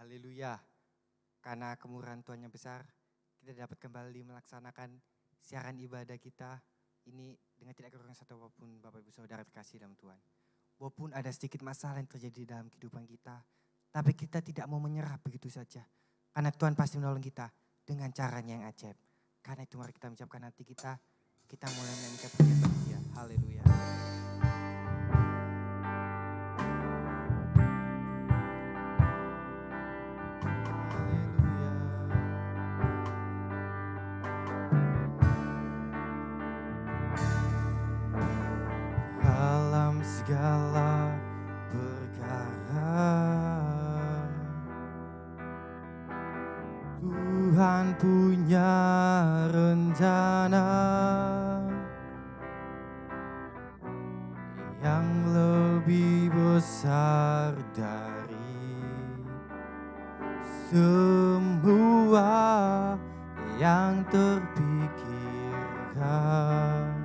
Haleluya. Karena kemurahan Tuhan yang besar, kita dapat kembali melaksanakan siaran ibadah kita ini dengan tidak kekurangan satu apapun, Bapak Ibu Saudara terkasih dalam Tuhan. Walaupun ada sedikit masalah yang terjadi dalam kehidupan kita, tapi kita tidak mau menyerah begitu saja. Karena Tuhan pasti menolong kita dengan caranya yang ajaib. Karena itu mari kita mengucapkan hati kita mulai menyanyikan pujian bagi Dia. Haleluya. Dalam segala perkara Tuhan punya rencana yang lebih besar dari semua yang terpikirkan.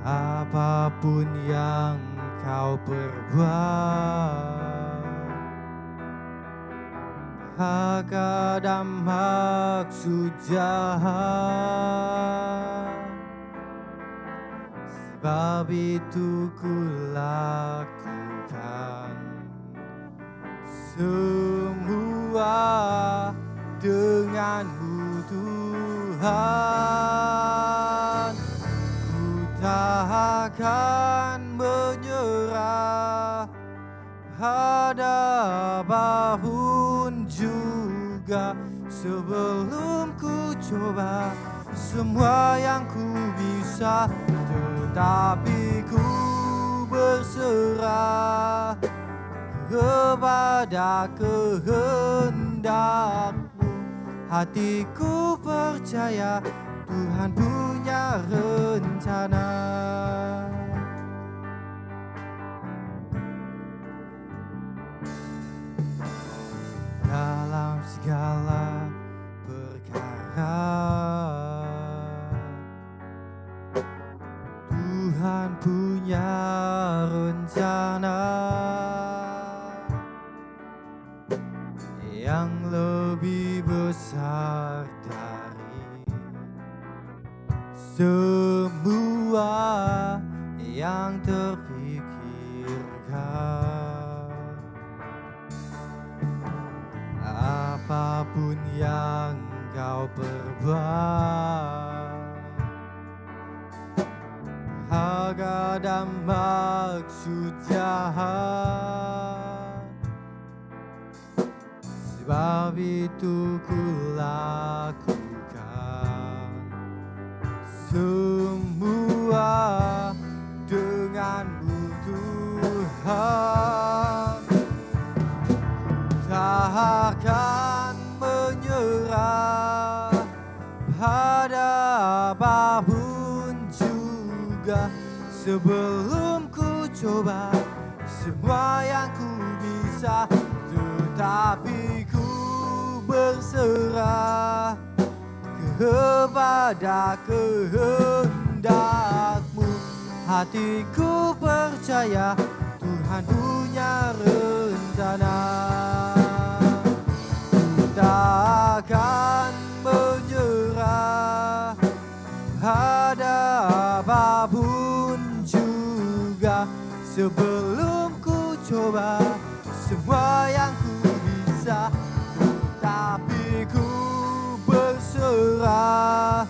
Apapun yang kau perbuat, hak ada maksud jahat. Sebab itu ku lakukan semua denganmu Tuhan. Tak akan menyerah pada apapun juga. Sebelum ku coba semua yang ku bisa, tetapi ku berserah kepada kehendakmu. Hatiku percaya Tuhan punya rencana. Dalam segala perkara Tuhan punya rencana yang lebih besar dari semua yang terpikirkan. Apapun yang kau perbuat, hak ada maksud jahat. Sebab itu ku lakukan semua denganmu Tuhan. Tak akan menyerah pada apapun juga. Sebelum ku coba semua yang ku bisa, tetapi ku berserah kepada kehendakmu. Hatiku percaya Tuhan punya rencana. Tak akan menyerah pada apapun juga. Sebelum ku coba semua yang ku bisa, tetapi ku berserah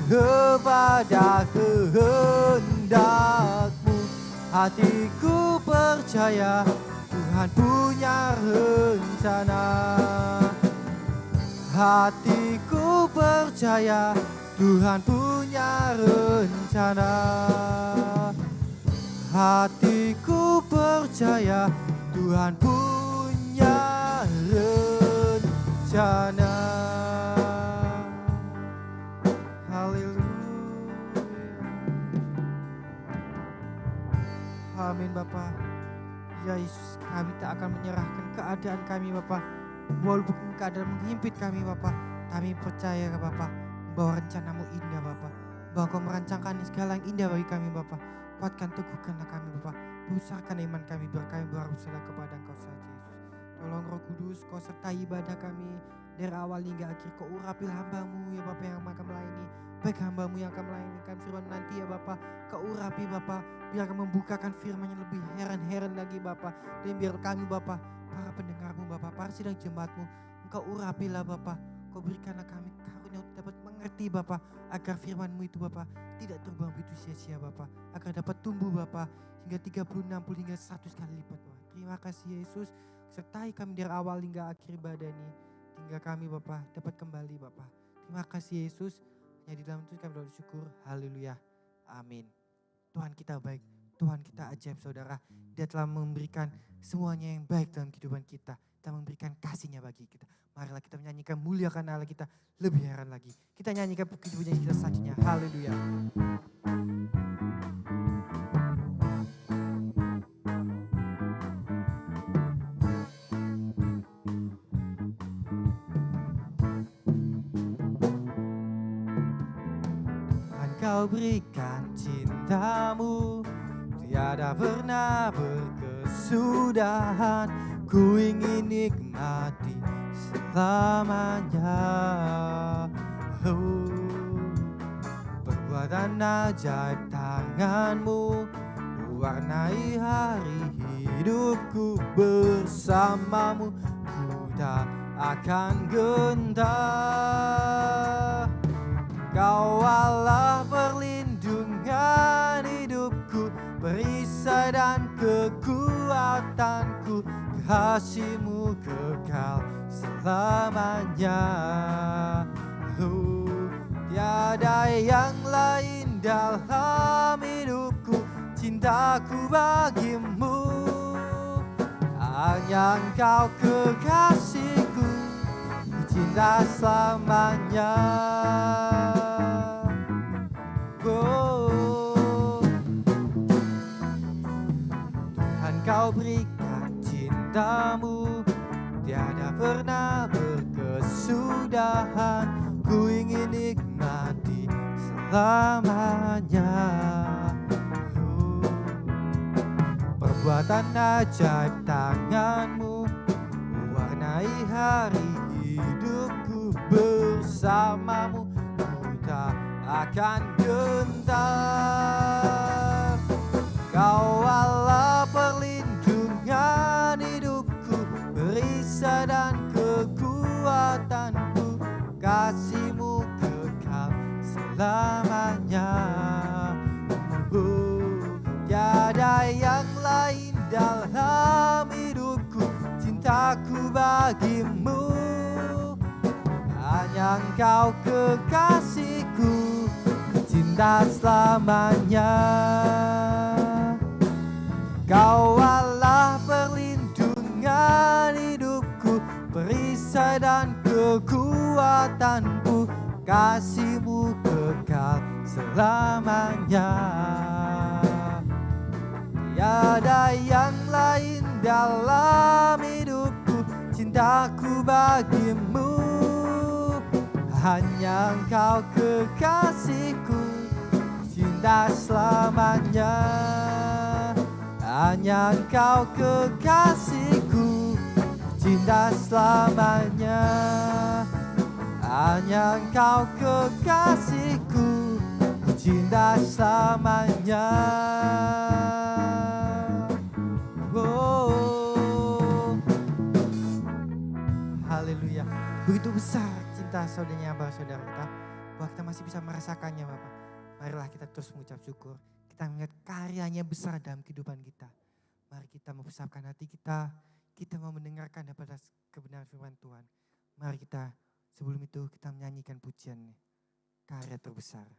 kepada kehendakmu. Hatiku percaya Tuhan punya rencana. Hatiku percaya Tuhan punya rencana. Hatiku percaya Tuhan punya rencana. Haleluya. Amin Bapa. Ya Yesus, kami tak akan menyerahkan keadaan kami Bapa. Walaupun keadaan menghimpit kami Bapa, kami percaya Bapa bahwa rencanamu indah Bapa. Bahwa kau merancangkan segala yang indah bagi kami Bapa. Kuatkan teguhkanlah kami Bapa. Besarkan iman kami biar kami berharap saudara kepada Engkau saja Yesus. Tolong Roh Kudus Kau sertai ibadah kami dari awal hingga akhir. Kau urapi hamba-Mu ya Bapa yang akan melayani. Baik hamba-Mu yang akan melayanikan firman nanti ya Bapa. Kau urapi Bapa, biar kau membukakan firman yang lebih heran-heran lagi Bapa. Dan biar kami Bapa, para pendengar-Mu Bapa, para sidang jemaat-Mu, Engkau urapilah Bapa. Kau berikanlah kami karunia untuk dapat mengerti Bapa, agar firman-Mu itu Bapa tidak terbuang begitu sia-sia Bapa, agar dapat tumbuh Bapa hingga 30, 60 hingga 100 kali lipat Bapa. Terima kasih Yesus, sertai kami dari awal hingga akhir ibadah ini, hingga kami Bapa dapat kembali Bapa. Terima kasih Yesus, hanya di dalam Tuhan kami bersyukur. Haleluya, amin. Tuhan kita baik, Tuhan kita ajaib saudara. Dia telah memberikan semuanya yang baik dalam kehidupan kita. Telah memberikan kasih-Nya bagi kita. Marilah kita menyanyikan muliakan Allah kita lebih heran lagi. Kita nyanyikan puji-pujian kita selanjutnya. Haleluya. Kau berikan cinta-Mu tiada pernah berkesudahan. Ku ingin nikmati selamanya. Perbuatan ajaib tangan-Mu warnai hari hidupku. Bersama-Mu ku tak akan gentar. Kau Allah perlindungan hidupku, perisai dan kekuatanku. Kasih-Mu kekal selamanya. Tiada yang lain dalam hidupku, cintaku bagi-Mu. Hanya Engkau kekasihku, cinta selamanya. Tuhan Kau berikan cinta-Mu tiada pernah berkesudahan. Ku ingin nikmati selamanya. Perbuatan ajaib tangan-Mu warnai hari hidupku. Bersama-Mu ku tak akan gentar. Kau Allah perlindungan hidupku, perisai dan kekuatanku. Kasih-Mu kekal selamanya. Tiada yang lain dalam hidupku, cintaku bagi-Mu. Hanya Engkau kekasihku, cinta selamanya. Kau Allah perlindungan hidupku, perisai dan kekuatanku. Kasih-Mu kekal selamanya. Tiada yang lain dalam hidupku, cintaku bagi-Mu. Hanya Engkau kekasihku, cinta selamanya. Hanya Engkau kekasihku, cinta selamanya. Hanya Engkau kekasihku, cinta selamanya. Haleluya. Begitu besar cinta saudaranya saudara kita, bahwa kita masih bisa merasakannya Bapak. Marilah kita terus mengucap syukur. Kita melihat karya-Nya besar dalam kehidupan kita. Mari kita mempersiapkan hati kita. Kita mau mendengarkan daripada kebenaran firman Tuhan. Mari kita sebelum itu kita menyanyikan pujian-Nya. Karya terbesar.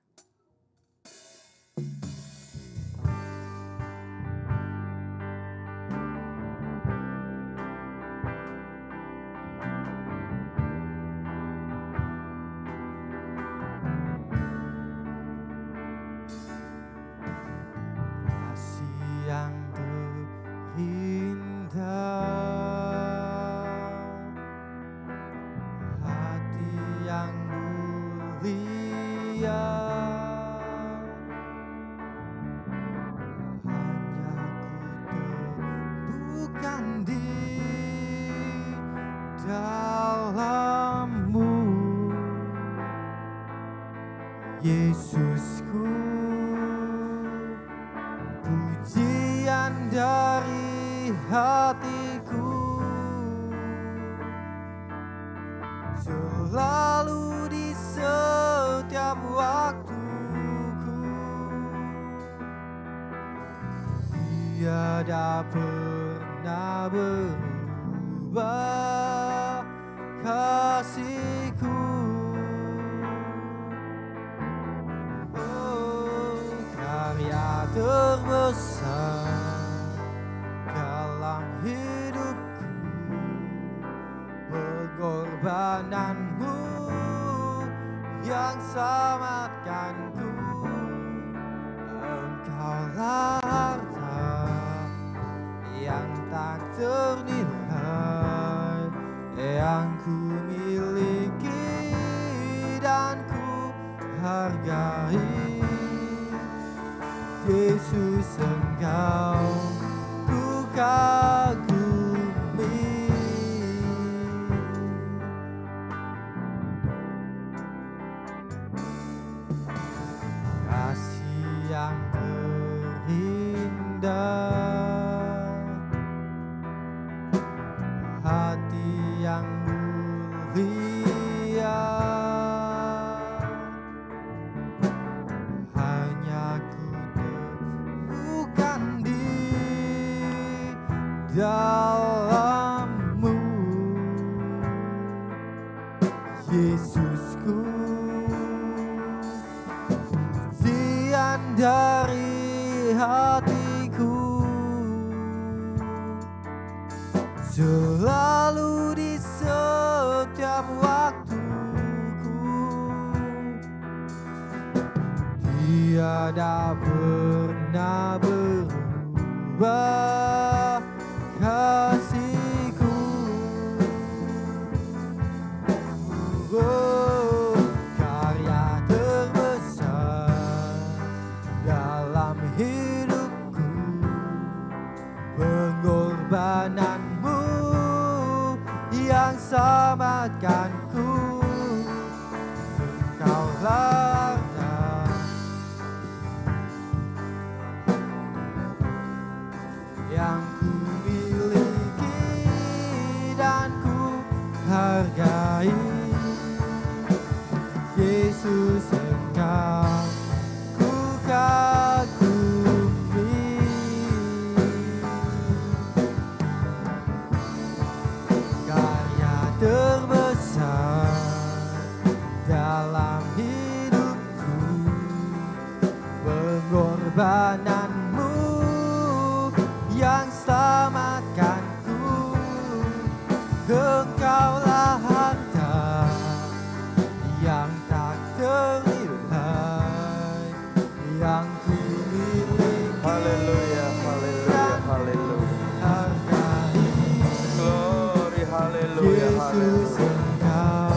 Yang terindah, hati yang mulia, dari hatiku, selalu di setiap waktuku, tiada pernah berubah kasihku. Oh, karya terbesar dalam hidupku, pengorbananmu yang selamatkanku. Engkaulah harta yang tak ternilai, yang ku miliki dan ku hargai. Yesus, Engkau ku kagumi. Kasih yang terindah, hati yang mulia, hanya ku temukan di dalam-Mu, Yesusku. Pujian dari hatiku, selalu di setiap waktuku, tiada pernah berubah kasihku. Oh, karya terbesar dalam hidupku, pengorbananmu yang selamatkanku. Engkaulah harta yang ku miliki dan ku hargai. Yesus, Engkau ku kagumi. Karya terbesar dalam hidupku, pengorbananmu yang selamatkanku. Engkaulah harta yang tak ternilai, yang ku miliki. Haleluya, haleluya, haleluya. Hargai. Glory, haleluya, Yesus, haleluya. Engkau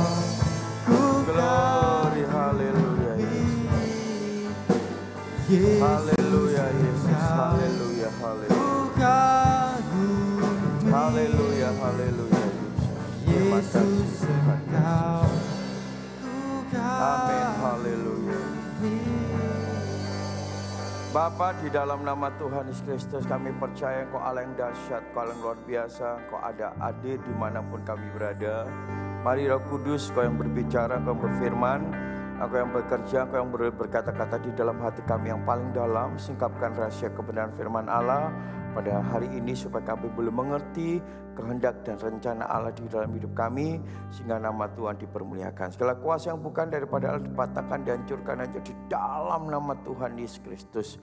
ku Glory, haleluya, Yesus. haleluya, Yesus, Engkau haleluya, haleluya. ku kagumi. Haleluya, haleluya, Yesus. Terima kasih Yesus, Tuhan. Engkau ku Amin, kagumi. haleluya. Bapa, di dalam nama Tuhan Yesus Kristus kami percaya Engkau Allah yang dahsyat, Engkau Allah yang luar biasa, Engkau ada hadir dimanapun kami berada. Mari Roh Kudus, Engkau yang berbicara, Engkau yang berfirman, Engkau yang bekerja, Engkau yang berkata-kata di dalam hati kami yang paling dalam, singkapkan rahasia kebenaran firman Allah pada hari ini supaya kami boleh mengerti kehendak dan rencana Allah di dalam hidup kami, sehingga nama Tuhan dipermuliakan. Segala kuasa yang bukan daripada Allah dipatahkan, dihancurkan aja di dalam nama Tuhan Yesus Kristus.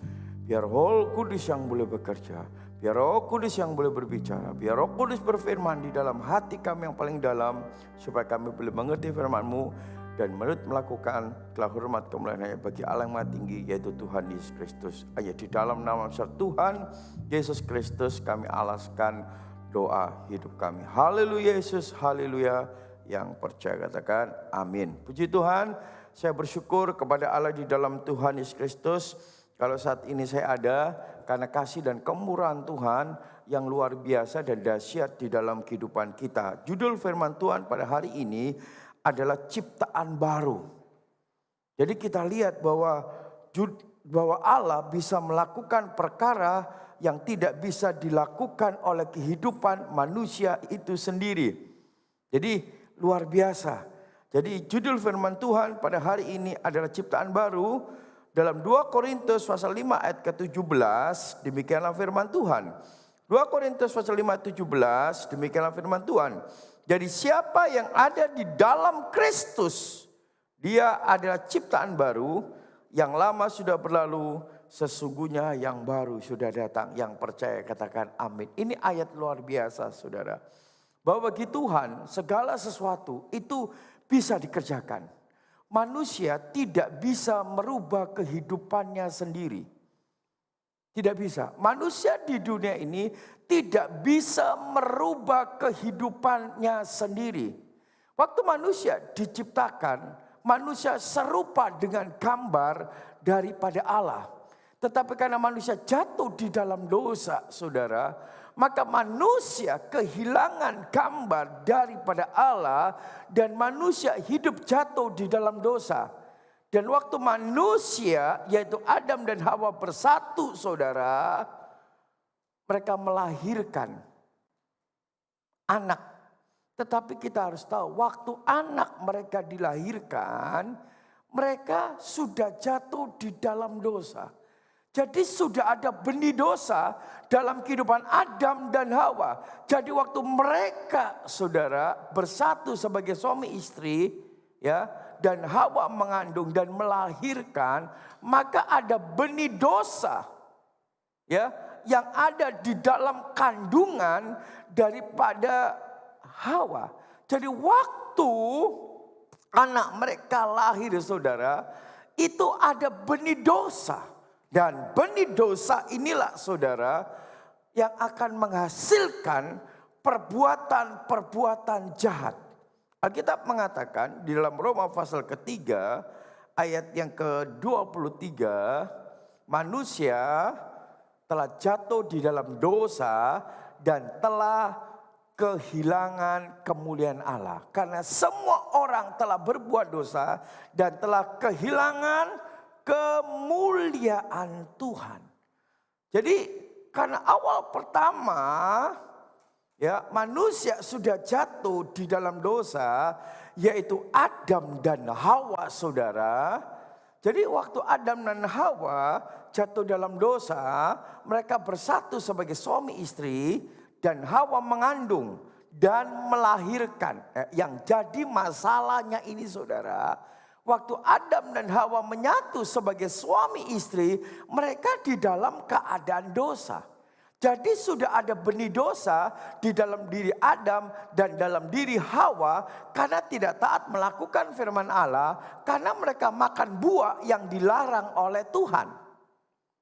Biar Roh Kudus yang boleh bekerja, biar Roh Kudus yang boleh berbicara, biar Roh Kudus berfirman di dalam hati kami yang paling dalam, supaya kami boleh mengerti firman-Mu dan menurut melakukan telah hormat kemuliaan hanya bagi Allah yang Maha Tinggi, yaitu Tuhan Yesus Kristus. Hanya di dalam nama besar Tuhan Yesus Kristus kami alaskan doa hidup kami. Haleluya Yesus, haleluya. Yang percaya katakan amin. Puji Tuhan, saya bersyukur kepada Allah di dalam Tuhan Yesus Kristus. Kalau saat ini saya ada karena kasih dan kemurahan Tuhan yang luar biasa dan dahsyat di dalam kehidupan kita. Judul firman Tuhan pada hari ini adalah ciptaan baru. Jadi kita lihat bahwa bahwa Allah bisa melakukan perkara yang tidak bisa dilakukan oleh kehidupan manusia itu sendiri. Jadi luar biasa. Jadi judul firman Tuhan pada hari ini adalah ciptaan baru. Dalam 2 Korintus pasal 5 ayat ke-17, demikianlah firman Tuhan. 2 Korintus pasal 5 ayat 17, demikianlah firman Tuhan. Jadi siapa yang ada di dalam Kristus, dia adalah ciptaan baru, yang lama sudah berlalu, sesungguhnya yang baru sudah datang. Yang percaya katakan amin. Ini ayat luar biasa saudara. Bahwa bagi Tuhan segala sesuatu itu bisa dikerjakan. Manusia tidak bisa merubah kehidupannya sendiri. Tidak bisa. Manusia di dunia ini tidak bisa merubah kehidupannya sendiri. Waktu manusia diciptakan, manusia serupa dengan gambar daripada Allah. Tetapi karena manusia jatuh di dalam dosa, saudara, maka manusia kehilangan gambar daripada Allah dan manusia hidup jatuh di dalam dosa. Dan waktu manusia yaitu Adam dan Hawa bersatu saudara, mereka melahirkan anak. Tetapi kita harus tahu waktu anak mereka dilahirkan, mereka sudah jatuh di dalam dosa. Jadi sudah ada benih dosa dalam kehidupan Adam dan Hawa. Jadi waktu mereka saudara bersatu sebagai suami istri ya, dan Hawa mengandung dan melahirkan, maka ada benih dosa ya yang ada di dalam kandungan daripada Hawa. Jadi waktu anak mereka lahir saudara, itu ada benih dosa. Dan benih dosa inilah saudara yang akan menghasilkan perbuatan-perbuatan jahat. Alkitab mengatakan di dalam Roma pasal ketiga ayat yang ke-23, manusia telah jatuh di dalam dosa dan telah kehilangan kemuliaan Allah. Karena semua orang telah berbuat dosa dan telah kehilangan kemuliaan Tuhan. Jadi karena awal pertama ya manusia sudah jatuh di dalam dosa, yaitu Adam dan Hawa saudara. Jadi waktu Adam dan Hawa jatuh dalam dosa, mereka bersatu sebagai suami istri dan Hawa mengandung dan melahirkan. Yang jadi masalahnya ini saudara, waktu Adam dan Hawa menyatu sebagai suami istri, mereka di dalam keadaan dosa. Jadi sudah ada benih dosa di dalam diri Adam dan dalam diri Hawa karena tidak taat melakukan firman Allah, karena mereka makan buah yang dilarang oleh Tuhan.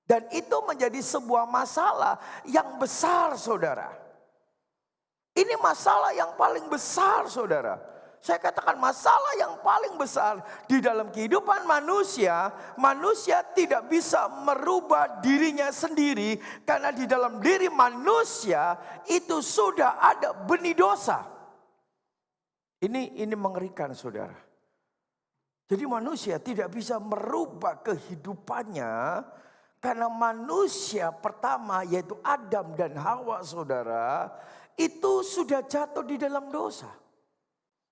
Dan itu menjadi sebuah masalah yang besar saudara. Ini masalah yang paling besar saudara. Saya katakan masalah yang paling besar di dalam kehidupan manusia. Manusia tidak bisa merubah dirinya sendiri. Karena di dalam diri manusia itu sudah ada benih dosa. Ini mengerikan saudara. Jadi manusia tidak bisa merubah kehidupannya. Karena manusia pertama yaitu Adam dan Hawa saudara, itu sudah jatuh di dalam dosa.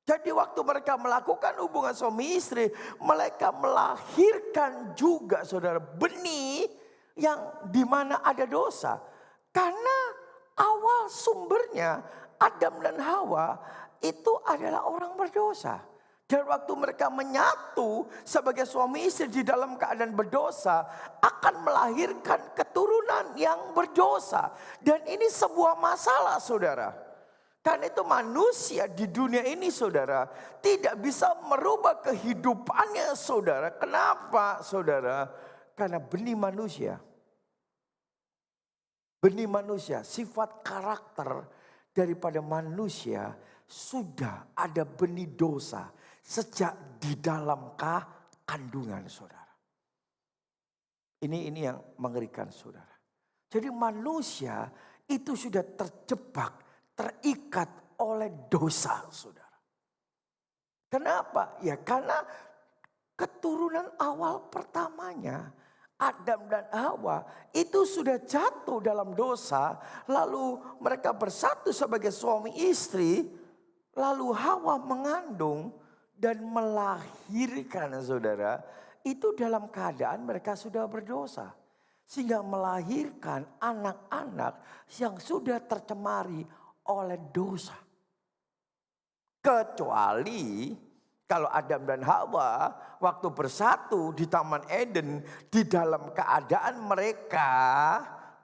Jadi waktu mereka melakukan hubungan suami istri, mereka melahirkan juga saudara benih yang dimana ada dosa. Karena awal sumbernya Adam dan Hawa itu adalah orang berdosa. Dan waktu mereka menyatu sebagai suami istri di dalam keadaan berdosa, akan melahirkan keturunan yang berdosa. Dan ini sebuah masalah saudara. Karena itu manusia di dunia ini saudara tidak bisa merubah kehidupannya saudara. Kenapa saudara? Karena benih manusia, sifat karakter daripada manusia sudah ada benih dosa sejak di dalam kandungan saudara. Ini yang mengerikan saudara. Jadi manusia itu sudah terjebak, terikat oleh dosa saudara. Kenapa? Ya karena keturunan awal pertamanya Adam dan Hawa itu sudah jatuh dalam dosa, lalu mereka bersatu sebagai suami istri, lalu Hawa mengandung dan melahirkan, saudara, itu dalam keadaan mereka sudah berdosa. Sehingga melahirkan anak-anak yang sudah tercemari oleh dosa. Kecuali kalau Adam dan Hawa waktu bersatu di Taman Eden, di dalam keadaan mereka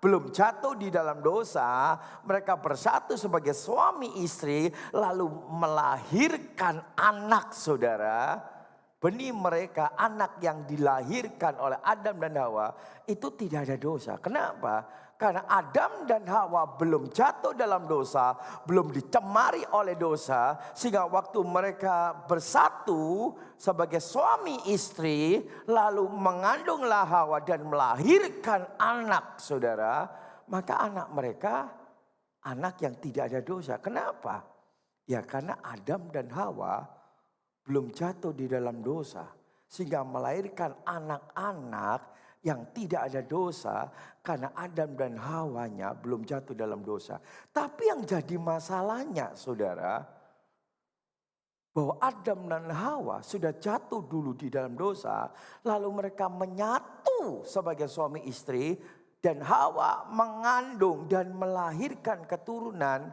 belum jatuh di dalam dosa, mereka bersatu sebagai suami istri lalu melahirkan anak, saudara. Benih mereka, anak yang dilahirkan oleh Adam dan Hawa itu tidak ada dosa. Kenapa? Karena Adam dan Hawa belum jatuh dalam dosa, belum dicemari oleh dosa. Sehingga waktu mereka bersatu sebagai suami istri, lalu mengandunglah Hawa dan melahirkan anak, saudara. Maka anak mereka anak yang tidak ada dosa. Kenapa? Ya karena Adam dan Hawa belum jatuh di dalam dosa. Sehingga melahirkan anak-anak yang tidak ada dosa karena Adam dan Hawanya belum jatuh dalam dosa. Tapi yang jadi masalahnya, saudara, bahwa Adam dan Hawa sudah jatuh dulu di dalam dosa, lalu mereka menyatu sebagai suami istri, dan Hawa mengandung dan melahirkan keturunan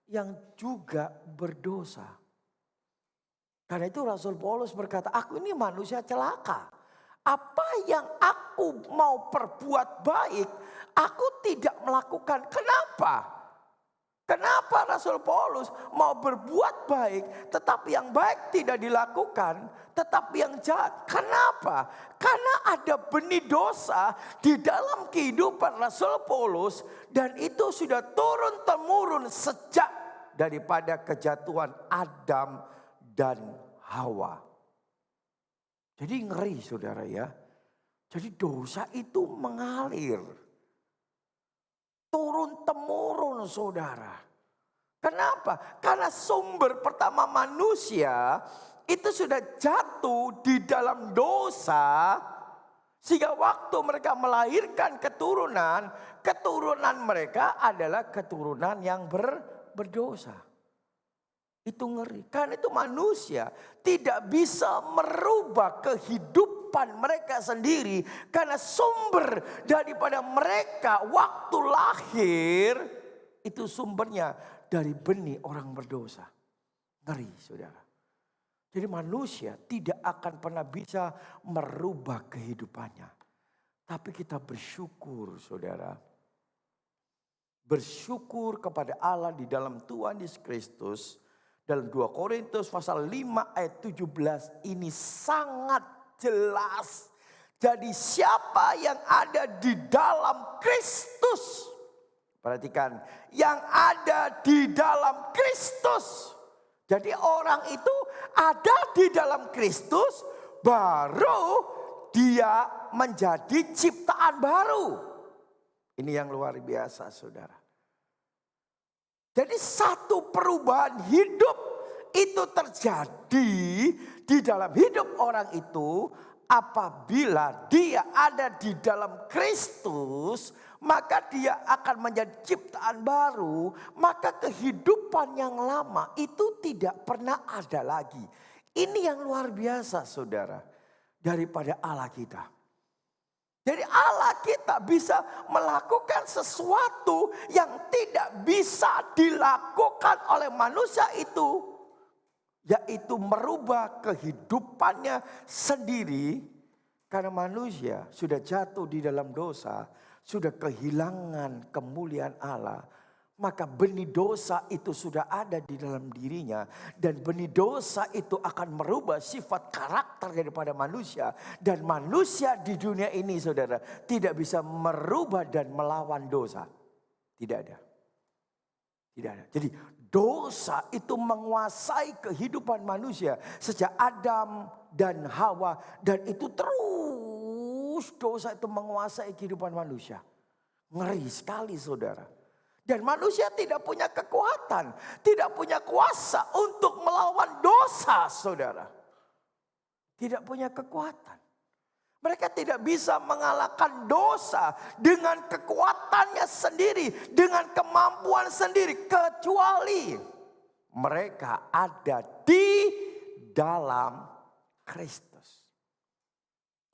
yang juga berdosa. Karena itu Rasul Paulus berkata, aku ini manusia celaka. Apa yang aku mau perbuat baik, aku tidak melakukan. Kenapa? Kenapa Rasul Paulus mau berbuat baik, tetapi yang baik tidak dilakukan, tetapi yang jahat? Kenapa? Karena ada benih dosa di dalam kehidupan Rasul Paulus, dan itu sudah turun-temurun sejak daripada kejatuhan Adam dan Hawa. Jadi ngeri, saudara ya. Jadi dosa itu mengalir. Turun-temurun, saudara. Kenapa? Karena sumber pertama manusia itu sudah jatuh di dalam dosa. Sehingga waktu mereka melahirkan keturunan, keturunan mereka adalah keturunan yang berdosa. Itu ngeri. Karena itu manusia tidak bisa merubah kehidupan mereka sendiri. Karena sumber daripada mereka waktu lahir, itu sumbernya dari benih orang berdosa. Ngeri, saudara. Jadi manusia tidak akan pernah bisa merubah kehidupannya. Tapi kita bersyukur, saudara. Bersyukur kepada Allah di dalam Tuhan Yesus Kristus. Dalam 2 Korintus pasal 5 ayat 17 ini sangat jelas. Jadi siapa yang ada di dalam Kristus. Perhatikan, yang ada di dalam Kristus. Jadi orang itu ada di dalam Kristus, baru dia menjadi ciptaan baru. Ini yang luar biasa, saudara. Jadi satu perubahan hidup itu terjadi di dalam hidup orang itu apabila dia ada di dalam Kristus, maka dia akan menjadi ciptaan baru, maka kehidupan yang lama itu tidak pernah ada lagi. Ini yang luar biasa, saudara, daripada Allah kita. Jadi Allah kita bisa melakukan sesuatu yang tidak bisa dilakukan oleh manusia itu. Yaitu merubah kehidupannya sendiri. Karena manusia sudah jatuh di dalam dosa, sudah kehilangan kemuliaan Allah. Maka benih dosa itu sudah ada di dalam dirinya. Dan benih dosa itu akan merubah sifat karakter daripada manusia. Dan manusia di dunia ini, saudara, tidak bisa merubah dan melawan dosa. Tidak ada. Tidak ada. Jadi dosa itu menguasai kehidupan manusia. Sejak Adam dan Hawa. Dan itu terus dosa itu menguasai kehidupan manusia. Ngeri sekali, saudara. Dan manusia tidak punya kekuatan, tidak punya kuasa untuk melawan dosa, saudara. Tidak punya kekuatan. Mereka tidak bisa mengalahkan dosa dengan kekuatannya sendiri, dengan kemampuan sendiri, kecuali mereka ada di dalam Kristus.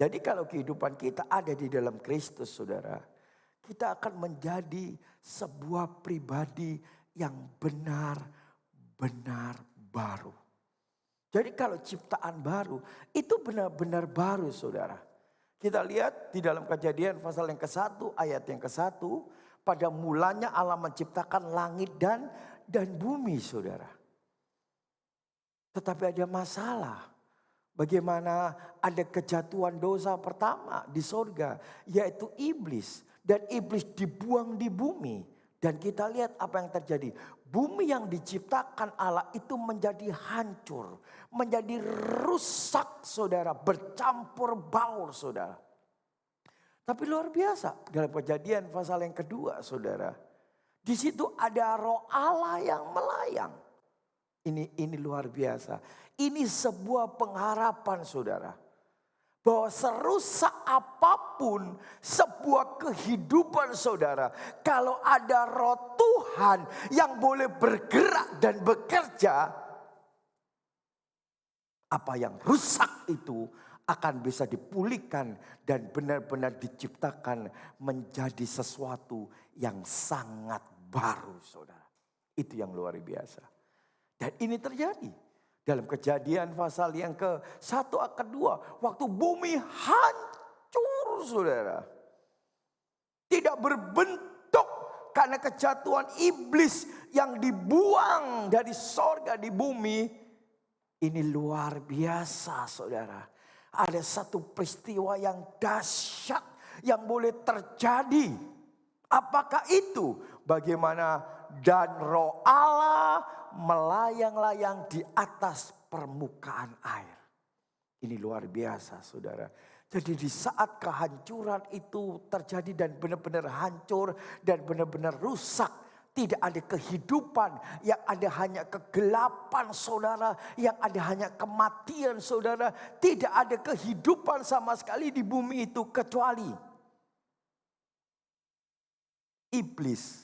Jadi kalau kehidupan kita ada di dalam Kristus, saudara, kita akan menjadi sebuah pribadi yang benar-benar baru. Jadi kalau ciptaan baru, itu benar-benar baru, saudara. Kita lihat di dalam Kejadian pasal yang ke-1 ayat yang ke-1. Pada mulanya Allah menciptakan langit dan bumi, saudara. Tetapi ada masalah. Bagaimana ada kejatuhan dosa pertama di sorga, yaitu iblis. Dan iblis dibuang di bumi. Dan kita lihat apa yang terjadi. Bumi yang diciptakan Allah itu menjadi hancur. Menjadi rusak, saudara. Bercampur baur, saudara. Tapi luar biasa. Dalam Kejadian pasal yang kedua, saudara. Di situ ada roh Allah yang melayang. Ini luar biasa. Ini sebuah pengharapan, saudara. Bahwa serusak apapun sebuah kehidupan, saudara, kalau ada roh Tuhan yang boleh bergerak dan bekerja, apa yang rusak itu akan bisa dipulihkan dan benar-benar diciptakan menjadi sesuatu yang sangat baru, saudara. Itu yang luar biasa. Dan ini terjadi dalam Kejadian pasal yang ke-1 ke-2. Waktu bumi hancur, saudara. Tidak berbentuk karena kejatuhan iblis yang dibuang dari sorga di bumi. Ini luar biasa, saudara. Ada satu peristiwa yang dahsyat yang boleh terjadi. Apakah itu? Bagaimana dan roh Allah melayang-layang di atas permukaan air. Ini luar biasa, saudara. Jadi di saat kehancuran itu terjadi dan benar-benar hancur dan benar-benar rusak. Tidak ada kehidupan, yang ada hanya kegelapan, saudara. Yang ada hanya kematian, saudara. Tidak ada kehidupan sama sekali di bumi itu kecuali iblis.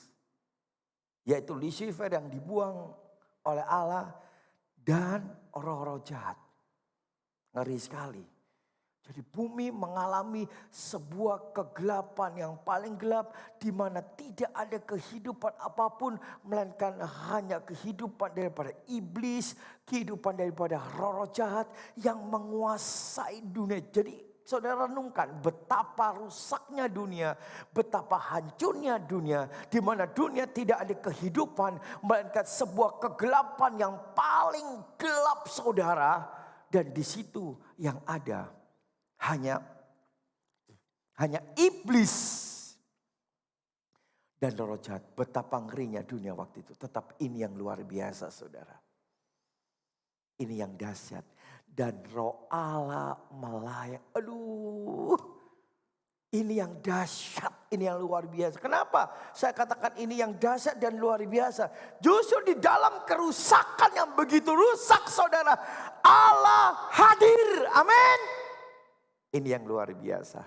Yaitu Lucifer yang dibuang oleh Allah dan roh-roh jahat. Ngeri sekali. Jadi bumi mengalami sebuah kegelapan yang paling gelap, di mana tidak ada kehidupan apapun melainkan hanya kehidupan daripada iblis, kehidupan daripada roh-roh jahat yang menguasai dunia. Jadi saudara renungkan betapa rusaknya dunia, betapa hancurnya dunia, di mana dunia tidak ada kehidupan melainkan sebuah kegelapan yang paling gelap, saudara. Dan di situ yang ada hanya iblis dan roh jahat. Betapa ngerinya dunia waktu itu. Tetap ini yang luar biasa, saudara. Ini yang dahsyat. Dan roh Allah melayang. Aduh, ini yang dahsyat, ini yang luar biasa. Kenapa saya katakan ini yang dahsyat dan luar biasa? Justru di dalam kerusakan yang begitu rusak, saudara, Allah hadir. Amin. Ini yang luar biasa.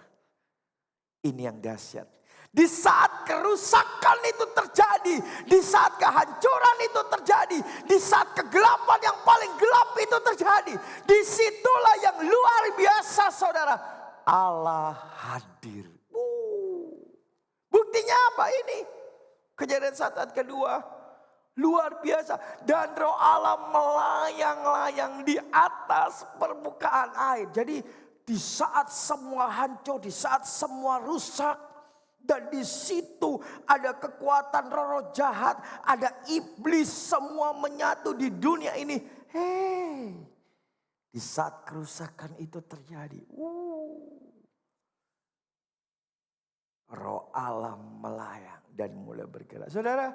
Ini yang dahsyat. Di saat kerusakan itu terjadi, di saat kehancuran itu terjadi, di saat kegelapan yang paling gelap itu terjadi, disitulah yang luar biasa, saudara, Allah hadir. Buktinya apa ini? Kejadian 1 ayat kedua. Luar biasa. Dan roh Allah melayang-layang di atas permukaan air. Jadi di saat semua hancur, di saat semua rusak, dan di situ ada kekuatan roh jahat, ada iblis, semua menyatu di dunia ini. Di saat kerusakan itu terjadi, roh Allah melayang dan mulai bergerak. Saudara,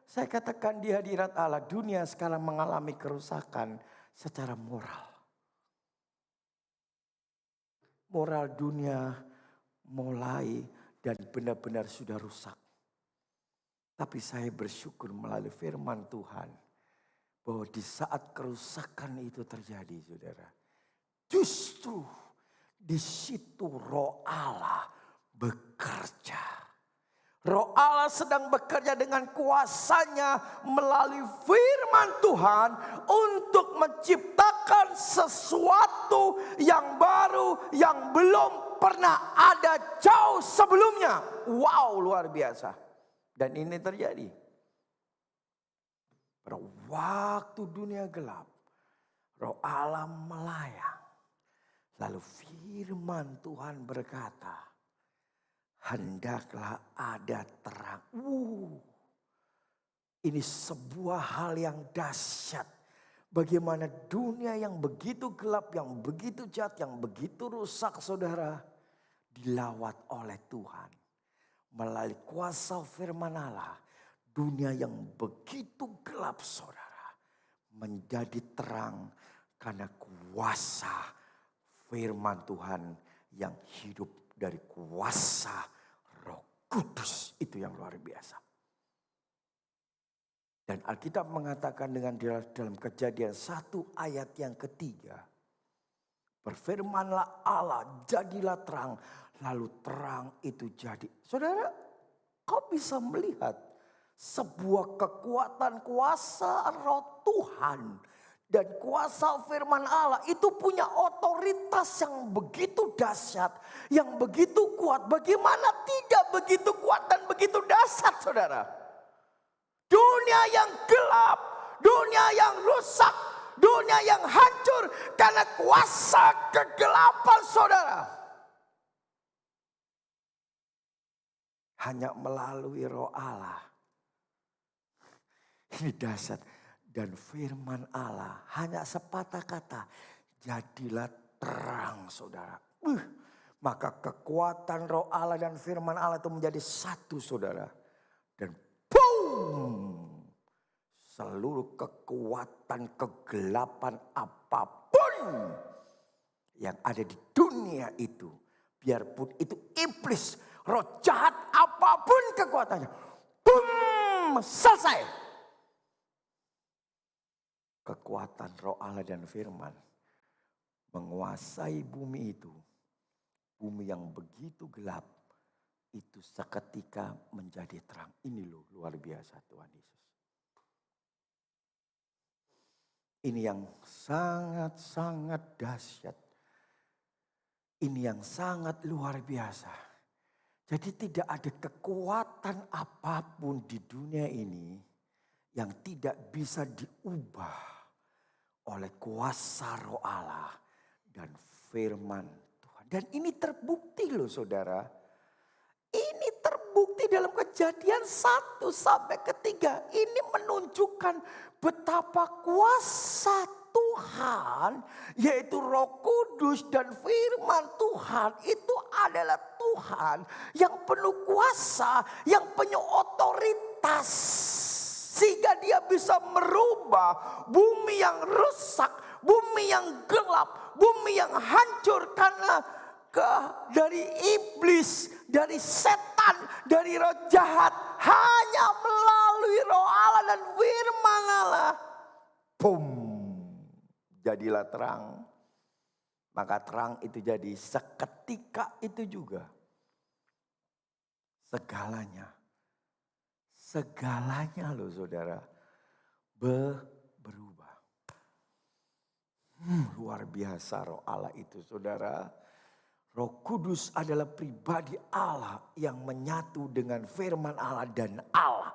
saya katakan di hadirat Allah, dunia sekarang mengalami kerusakan secara moral. Moral dunia mulai dan benar-benar sudah rusak. Tapi saya bersyukur melalui firman Tuhan, bahwa di saat kerusakan itu terjadi, saudara, justru Di situ Roh Allah bekerja. Roh Allah sedang bekerja dengan kuasanya melalui firman Tuhan untuk menciptakan sesuatu yang baru yang belum pernah ada jauh sebelumnya. Wow, luar biasa. Dan ini terjadi pada waktu dunia gelap. Roh Allah melayang. Lalu firman Tuhan berkata, hendaklah ada terang. Ini sebuah hal yang dahsyat. Bagaimana dunia yang begitu gelap, yang begitu jahat, yang begitu rusak, saudara, dilawat oleh Tuhan. Melalui kuasa firman Allah, dunia yang begitu gelap, saudara, menjadi terang karena kuasa firman Tuhan yang hidup dari kuasa Roh Kudus. Itu yang luar biasa. Dan Alkitab mengatakan dalam Kejadian 1 ayat yang ketiga. Berfirmanlah Allah, jadilah terang. Lalu terang itu jadi. Saudara, kau bisa melihat sebuah kekuatan kuasa Roh Tuhan. Dan kuasa firman Allah itu punya otoritas yang begitu dahsyat. Yang begitu kuat. Bagaimana tidak begitu kuat dan begitu dahsyat, saudara? Dunia yang gelap. Dunia yang rusak. Dunia yang hancur. Karena kuasa kegelapan, saudara. Hanya melalui Roh Allah. Ini dahsyat. Dan firman Allah hanya sepatah kata. Jadilah terang, saudara. Maka kekuatan Roh Allah dan firman Allah itu menjadi satu, saudara. Dan boom. Seluruh kekuatan kegelapan apapun yang ada di dunia itu. Biarpun itu iblis, roh jahat apapun kekuatannya. Boom. Selesai. Kekuatan Roh Allah dan firman menguasai bumi itu. Bumi yang begitu gelap itu seketika menjadi terang. Ini loh luar biasa Tuhan Yesus. Ini yang sangat-sangat dahsyat. Ini yang sangat luar biasa. Jadi tidak ada kekuatan apapun di dunia ini yang tidak bisa diubah oleh kuasa Roh Allah dan firman Tuhan. Dan ini terbukti loh, saudara. Ini terbukti dalam Kejadian 1 sampai 3. Ini menunjukkan betapa kuasa Tuhan, yaitu Roh Kudus dan firman Tuhan, itu adalah Tuhan yang penuh kuasa, yang penuh otoritas. Sehingga dia bisa merubah bumi yang rusak, bumi yang gelap, bumi yang hancur karena dari iblis, dari setan, dari roh jahat. Hanya melalui Roh Allah dan firman Allah. Boom, jadilah terang. Maka terang itu jadi seketika itu juga. Segalanya loh saudara berubah. Luar biasa Roh Allah itu saudara. Roh Kudus adalah pribadi Allah yang menyatu dengan firman Allah dan Allah.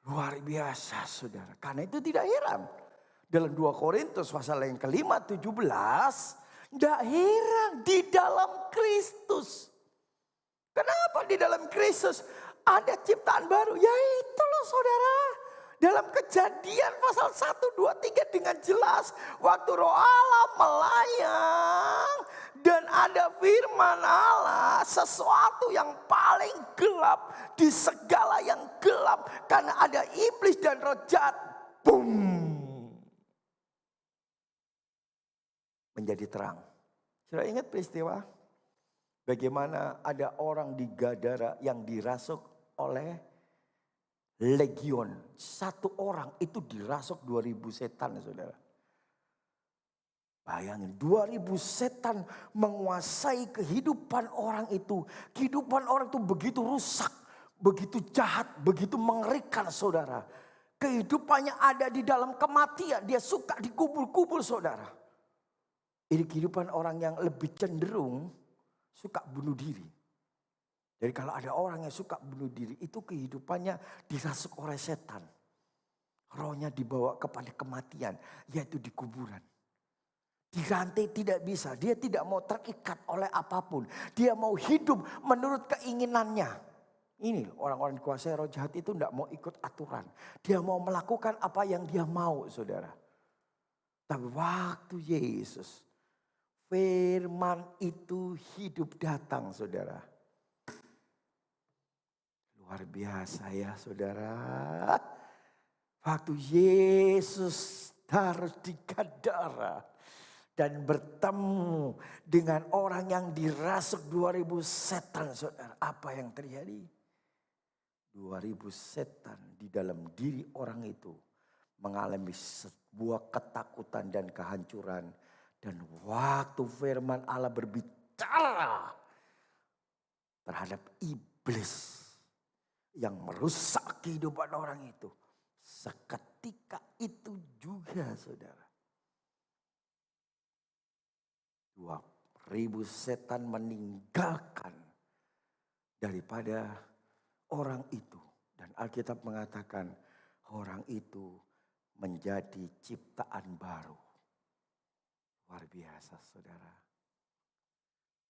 Luar biasa saudara. Karena itu tidak heran. Dalam 2 Korintus pasal yang kelima 17. Tidak heran di dalam Kristus. Kenapa di dalam Kristus ada ciptaan baru? Ya itu loh saudara. Dalam Kejadian pasal 1, 2, 3 dengan jelas. Waktu Roh Allah melayang. Dan ada firman Allah. Sesuatu yang paling gelap. Di segala yang gelap. Karena ada iblis dan roh jahat. Boom. Menjadi terang. Sudah ingat peristiwa? Bagaimana ada orang di Gadara yang dirasuk oleh legion. Satu orang itu dirasuk 2000 setan saudara. Bayangin 2000 setan menguasai kehidupan orang itu. Kehidupan orang itu begitu rusak, begitu jahat, begitu mengerikan saudara. Kehidupannya ada di dalam kematian. Dia suka dikubur-kubur saudara. Ini kehidupan orang yang lebih cenderung suka bunuh diri. Jadi kalau ada orang yang suka bunuh diri itu kehidupannya dirasuk oleh setan. Rohnya dibawa kepada kematian yaitu di kuburan. Dirantai tidak bisa. Dia tidak mau terikat oleh apapun. Dia mau hidup menurut keinginannya. Ini orang-orang dikuasai roh jahat itu tidak mau ikut aturan. Dia mau melakukan apa yang dia mau saudara. Tapi waktu Yesus, firman itu hidup datang saudara. Luar biasa ya saudara. Waktu Yesus taruh di Gadara. Dan bertemu dengan orang yang dirasuk 2000 setan saudara. Apa yang terjadi? 2000 setan di dalam diri orang itu mengalami sebuah ketakutan dan kehancuran. Dan waktu firman Allah berbicara terhadap iblis yang merusak kehidupan orang itu. Seketika itu juga saudara. 2000 setan meninggalkan daripada orang itu. Dan Alkitab mengatakan orang itu menjadi ciptaan baru. Luar biasa saudara.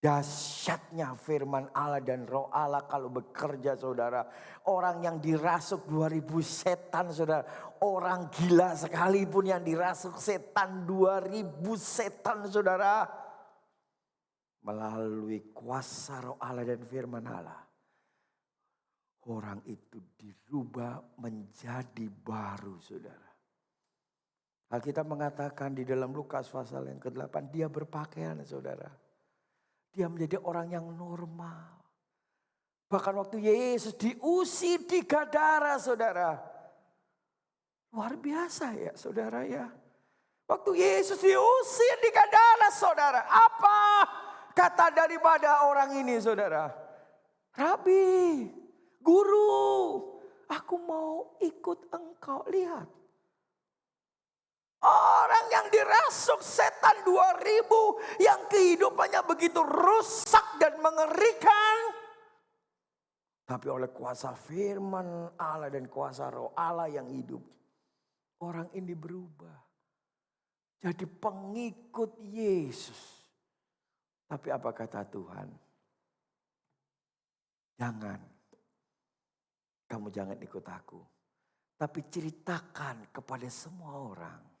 Dahsyatnya firman Allah dan roh Allah kalau bekerja saudara. Orang yang dirasuk 2000 setan saudara. Orang gila sekalipun yang dirasuk setan 2000 setan saudara. Melalui kuasa roh Allah dan firman Allah. Orang itu dirubah menjadi baru saudara. Alkitab mengatakan di dalam Lukas pasal yang ke-8. Dia berpakaian saudara. Dia menjadi orang yang normal. Bahkan waktu Yesus diusir di Gadara saudara. Luar biasa ya saudara ya. Waktu Yesus diusir di Gadara saudara. Apa kata daripada orang ini saudara? Rabi, guru, aku mau ikut engkau. Lihat. Orang yang dirasuk setan 2000 yang kehidupannya begitu rusak dan mengerikan. Tapi oleh kuasa firman Allah dan kuasa roh Allah yang hidup. Orang ini berubah. Jadi pengikut Yesus. Tapi apa kata Tuhan? Kamu jangan ikut aku. Tapi ceritakan kepada semua orang.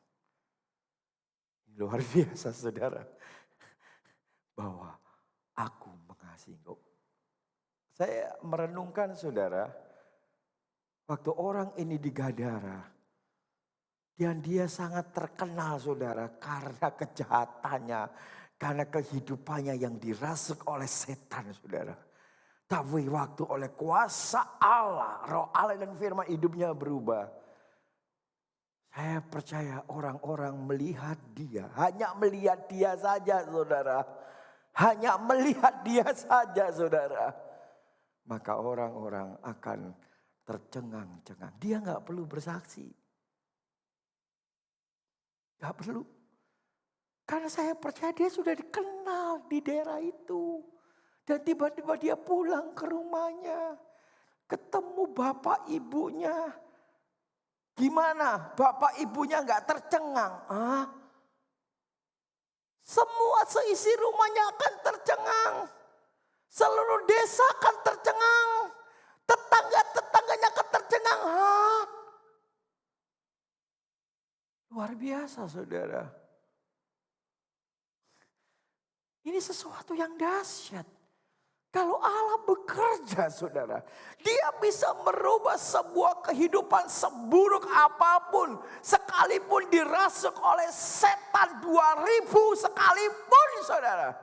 Luar biasa saudara. Bahwa aku mengasihi engkau. Saya merenungkan saudara. Waktu orang ini di Gadara. Dan dia sangat terkenal saudara. Karena kejahatannya. Karena kehidupannya yang dirasuk oleh setan saudara. Tapi waktu oleh kuasa Allah. Roh Allah dan firman hidupnya berubah. Saya percaya orang-orang melihat dia. Hanya melihat dia saja saudara. Hanya melihat dia saja saudara. Maka orang-orang akan tercengang-cengang. Dia gak perlu bersaksi. Gak perlu. Karena saya percaya dia sudah dikenal di daerah itu. Dan tiba-tiba dia pulang ke rumahnya. Ketemu bapak ibunya. Gimana? Bapak ibunya gak tercengang? Semua seisi rumahnya akan tercengang. Seluruh desa akan tercengang. Tetangga-tetangganya akan tercengang. Luar biasa saudara. Ini sesuatu yang dahsyat. Kalau Allah bekerja saudara. Dia bisa merubah sebuah kehidupan seburuk apapun. Sekalipun dirasuk oleh setan 2000 sekalipun saudara.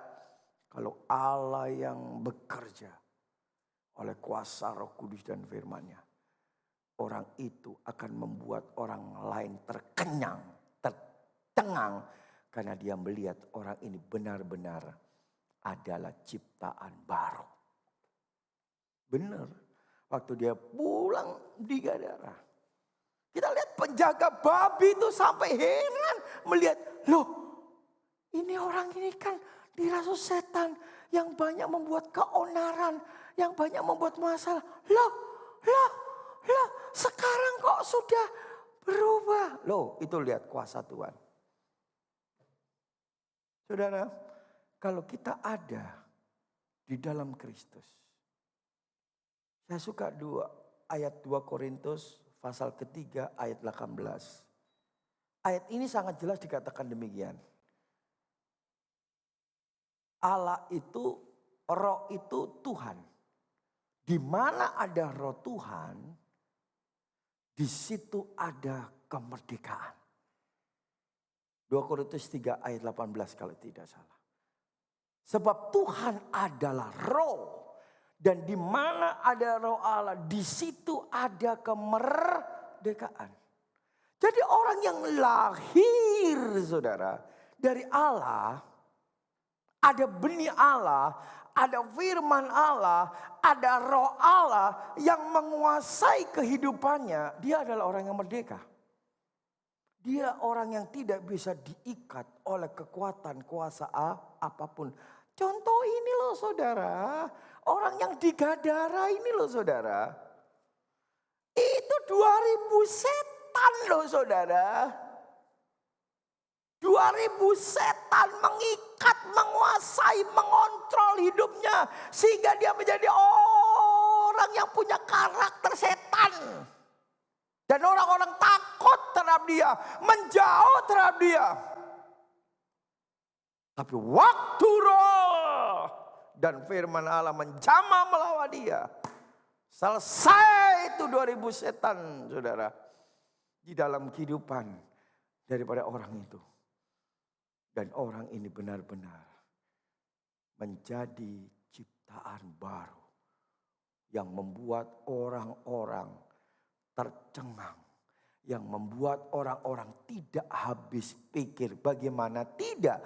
Kalau Allah yang bekerja oleh kuasa Roh Kudus dan firman-Nya. Orang itu akan membuat orang lain terkenyang, tercengang. Karena dia melihat orang ini benar-benar adalah ciptaan baru. Benar. Waktu dia pulang di Gadara. Kita lihat penjaga babi itu sampai heran melihat. Loh, ini orang ini kan dirasuk setan. Yang banyak membuat keonaran. Yang banyak membuat masalah. Loh. Sekarang kok sudah berubah. Loh, itu lihat kuasa Tuhan. Saudara, kalau kita ada di dalam Kristus. Saya suka ayat 2 Korintus pasal ketiga ayat 18. Ayat ini sangat jelas dikatakan demikian. Allah itu, roh itu Tuhan. Di mana ada roh Tuhan, di situ ada kemerdekaan. 2 Korintus 3 ayat 18 kalau tidak salah. Sebab Tuhan adalah roh. Dan di mana ada roh Allah, di situ ada kemerdekaan. Jadi orang yang lahir, saudara, dari Allah, ada benih Allah, ada firman Allah, ada roh Allah yang menguasai kehidupannya. Dia adalah orang yang merdeka. Dia orang yang tidak bisa diikat oleh kekuatan kuasa apapun. Contoh ini loh saudara. Orang yang di Gadara ini loh saudara. Itu 2000 setan loh saudara. 2000 setan mengikat, menguasai, mengontrol hidupnya. Sehingga dia menjadi orang yang punya karakter setan. Dan orang-orang takut terhadap dia, menjauh terhadap dia. Tapi waktu roh dan firman Allah menjamah melawan dia. Selesai itu 2000 setan saudara. Di dalam kehidupan daripada orang itu. Dan orang ini benar-benar menjadi ciptaan baru. Yang membuat orang-orang tercengang. Yang membuat orang-orang tidak habis pikir bagaimana tidak.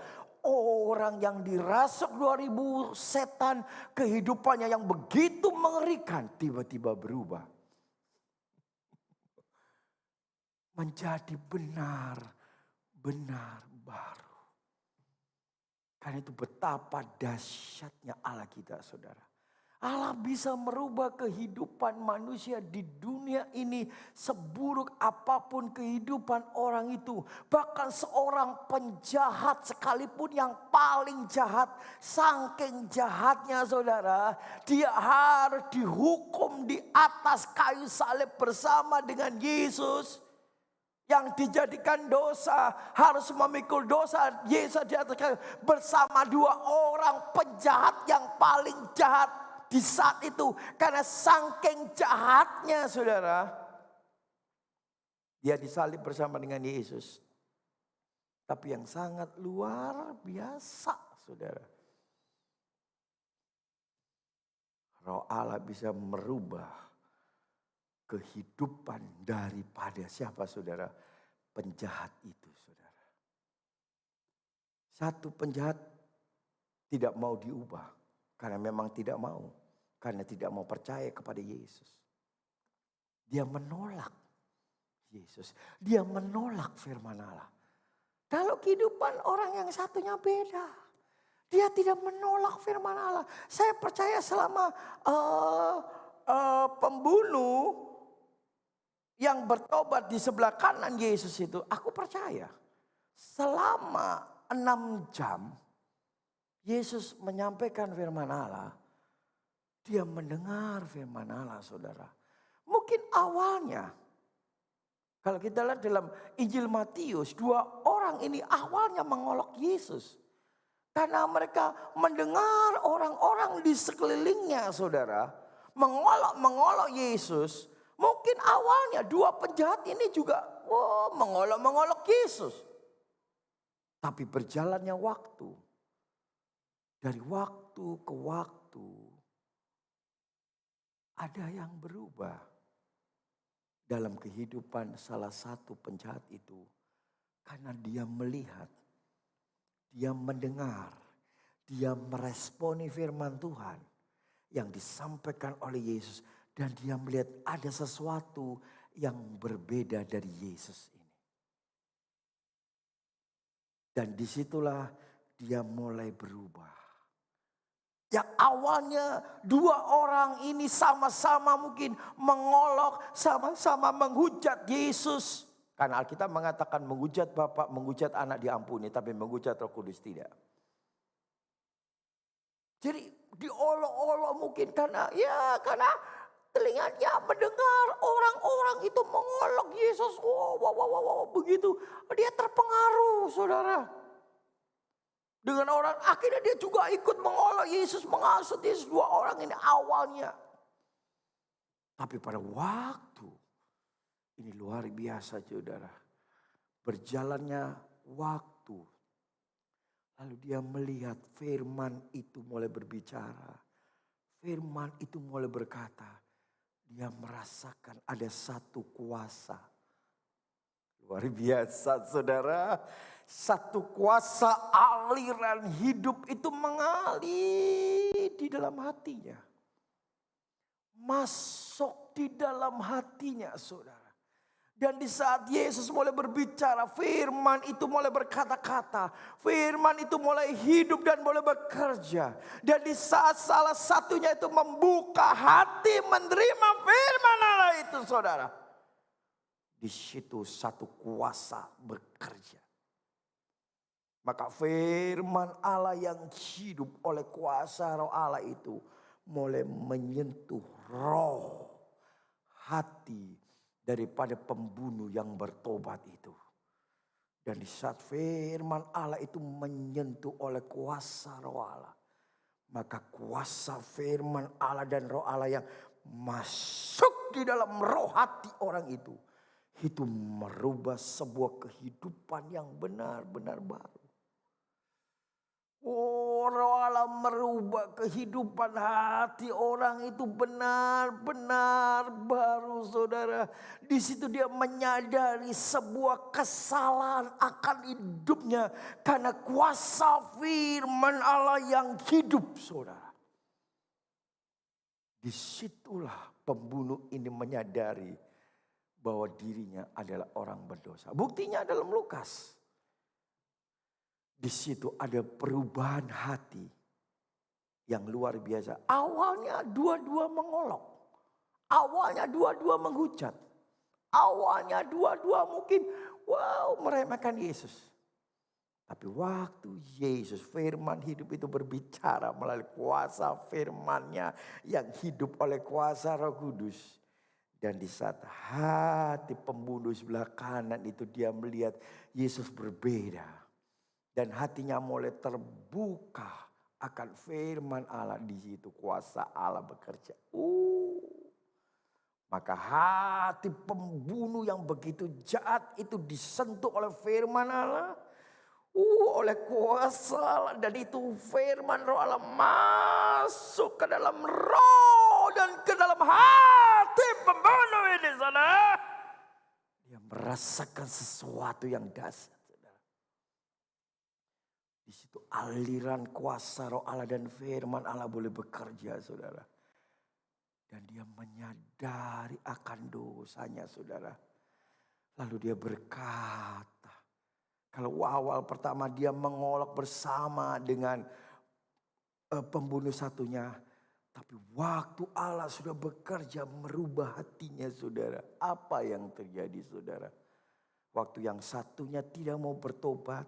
Orang yang dirasuk 2000 setan kehidupannya yang begitu mengerikan tiba-tiba berubah. Menjadi benar-benar baru. Karena itu betapa dahsyatnya Allah kita saudara. Allah bisa merubah kehidupan manusia di dunia ini seburuk apapun kehidupan orang itu. Bahkan seorang penjahat sekalipun yang paling jahat, saking jahatnya saudara, dia harus dihukum di atas kayu salib bersama dengan Yesus. Yang dijadikan dosa harus memikul dosa Yesus di atas kayu bersama dua orang penjahat yang paling jahat. Di saat itu karena saking jahatnya saudara. Dia disalib bersama dengan Yesus. Tapi yang sangat luar biasa saudara. Roh Allah bisa merubah kehidupan daripada siapa saudara? Penjahat itu saudara. Satu penjahat tidak mau diubah. Karena memang tidak mau. Karena tidak mau percaya kepada Yesus. Dia menolak Yesus. Dia menolak firman Allah. Kalau kehidupan orang yang satunya beda. Dia tidak menolak firman Allah. Saya percaya selama pembunuh yang bertobat di sebelah kanan Yesus itu. Aku percaya. Selama 6 jam. Yesus menyampaikan firman Allah. Dia mendengar firman Allah saudara. Mungkin awalnya. Kalau kita lihat dalam Injil Matius. 2 orang ini awalnya mengolok Yesus. Karena mereka mendengar orang-orang di sekelilingnya saudara. Mengolok Yesus. Mungkin awalnya 2 penjahat ini juga mengolok Yesus. Tapi berjalannya waktu. Dari waktu ke waktu. Ada yang berubah dalam kehidupan salah satu penjahat itu. Karena dia melihat Dia mendengar, dia meresponi firman Tuhan yang disampaikan oleh Yesus. Dan dia melihat ada sesuatu yang berbeda dari Yesus ini. Dan disitulah dia mulai berubah. Yang awalnya dua orang ini sama-sama mungkin mengolok, sama-sama menghujat Yesus. Karena Alkitab mengatakan menghujat Bapa, menghujat Anak diampuni, tapi menghujat Roh Kudus tidak. Jadi diolok-olok mungkin karena telinganya mendengar orang-orang itu mengolok Yesus. Begitu dia terpengaruh, saudara. Dengan orang, akhirnya dia juga ikut mengolok Yesus, menghasut Yesus. Dua orang ini awalnya. Tapi pada waktu, ini luar biasa saudara. Berjalannya waktu. Lalu dia melihat firman itu mulai berbicara. Firman itu mulai berkata. Dia merasakan ada satu kuasa. Luar biasa saudara. Satu kuasa aliran hidup itu mengalir di dalam hatinya. Masuk di dalam hatinya saudara. Dan di saat Yesus mulai berbicara, firman itu mulai berkata-kata. Firman itu mulai hidup dan mulai bekerja. Dan di saat salah satunya itu membuka hati menerima firman Allah itu saudara. Di situ satu kuasa bekerja. Maka firman Allah yang hidup oleh kuasa roh Allah itu mulai menyentuh roh, hati daripada pembunuh yang bertobat itu. Dan di saat firman Allah itu menyentuh oleh kuasa roh Allah. Maka kuasa firman Allah dan roh Allah yang masuk di dalam roh hati orang itu. Itu merubah sebuah kehidupan yang benar-benar baru. Oh, roh Allah merubah kehidupan hati orang itu benar-benar baru saudara. Di situ dia menyadari sebuah kesalahan akan hidupnya. Karena kuasa firman Allah yang hidup saudara. Disitulah pembunuh ini menyadari bahwa dirinya adalah orang berdosa. Buktinya dalam Lukas. Di situ ada perubahan hati yang luar biasa. Awalnya dua-dua mengolok. Awalnya dua-dua menghujat. Awalnya dua-dua mungkin meremehkan Yesus. Tapi waktu Yesus firman hidup itu berbicara melalui kuasa firman-Nya yang hidup oleh kuasa Roh Kudus. Dan di saat hati pembunuh sebelah kanan itu dia melihat Yesus berbeda. Dan hatinya mulai terbuka akan firman Allah. Di situ kuasa Allah bekerja. Maka hati pembunuh yang begitu jahat itu disentuh oleh firman Allah. Oleh kuasa Allah. Dan itu firman roh Allah masuk ke dalam roh dan ke dalam hati pembunuh ini saudara. Dia merasakan sesuatu yang dahsyat. Di situ aliran kuasa roh Allah dan firman Allah boleh bekerja saudara. Dan dia menyadari akan dosanya saudara. Lalu dia berkata. Kalau awal pertama dia mengolok bersama dengan pembunuh satunya. Tapi waktu Allah sudah bekerja merubah hatinya saudara. Apa yang terjadi saudara? Waktu yang satunya tidak mau bertobat.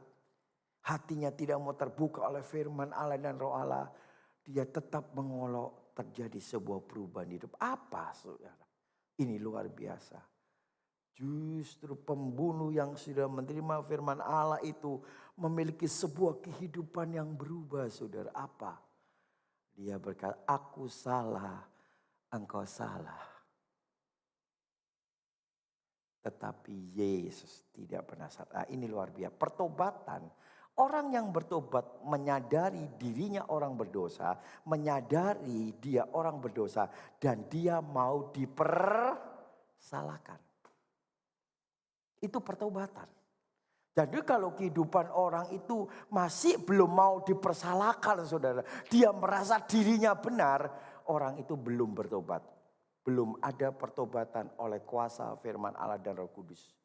Hatinya tidak mau terbuka oleh firman Allah dan roh Allah. Dia tetap mengolok, terjadi sebuah perubahan hidup. Apa saudara? Ini luar biasa. Justru pembunuh yang sudah menerima firman Allah itu memiliki sebuah kehidupan yang berubah saudara. Apa? Dia berkata, aku salah, engkau salah. Tetapi Yesus tidak pernah salah. Ini luar biasa. Pertobatan. Orang yang bertobat menyadari dirinya orang berdosa, menyadari dia orang berdosa dan dia mau dipersalahkan. Itu pertobatan. Jadi kalau kehidupan orang itu masih belum mau dipersalahkan saudara. Dia merasa dirinya benar, orang itu belum bertobat. Belum ada pertobatan oleh kuasa firman Allah dan Roh Kudus.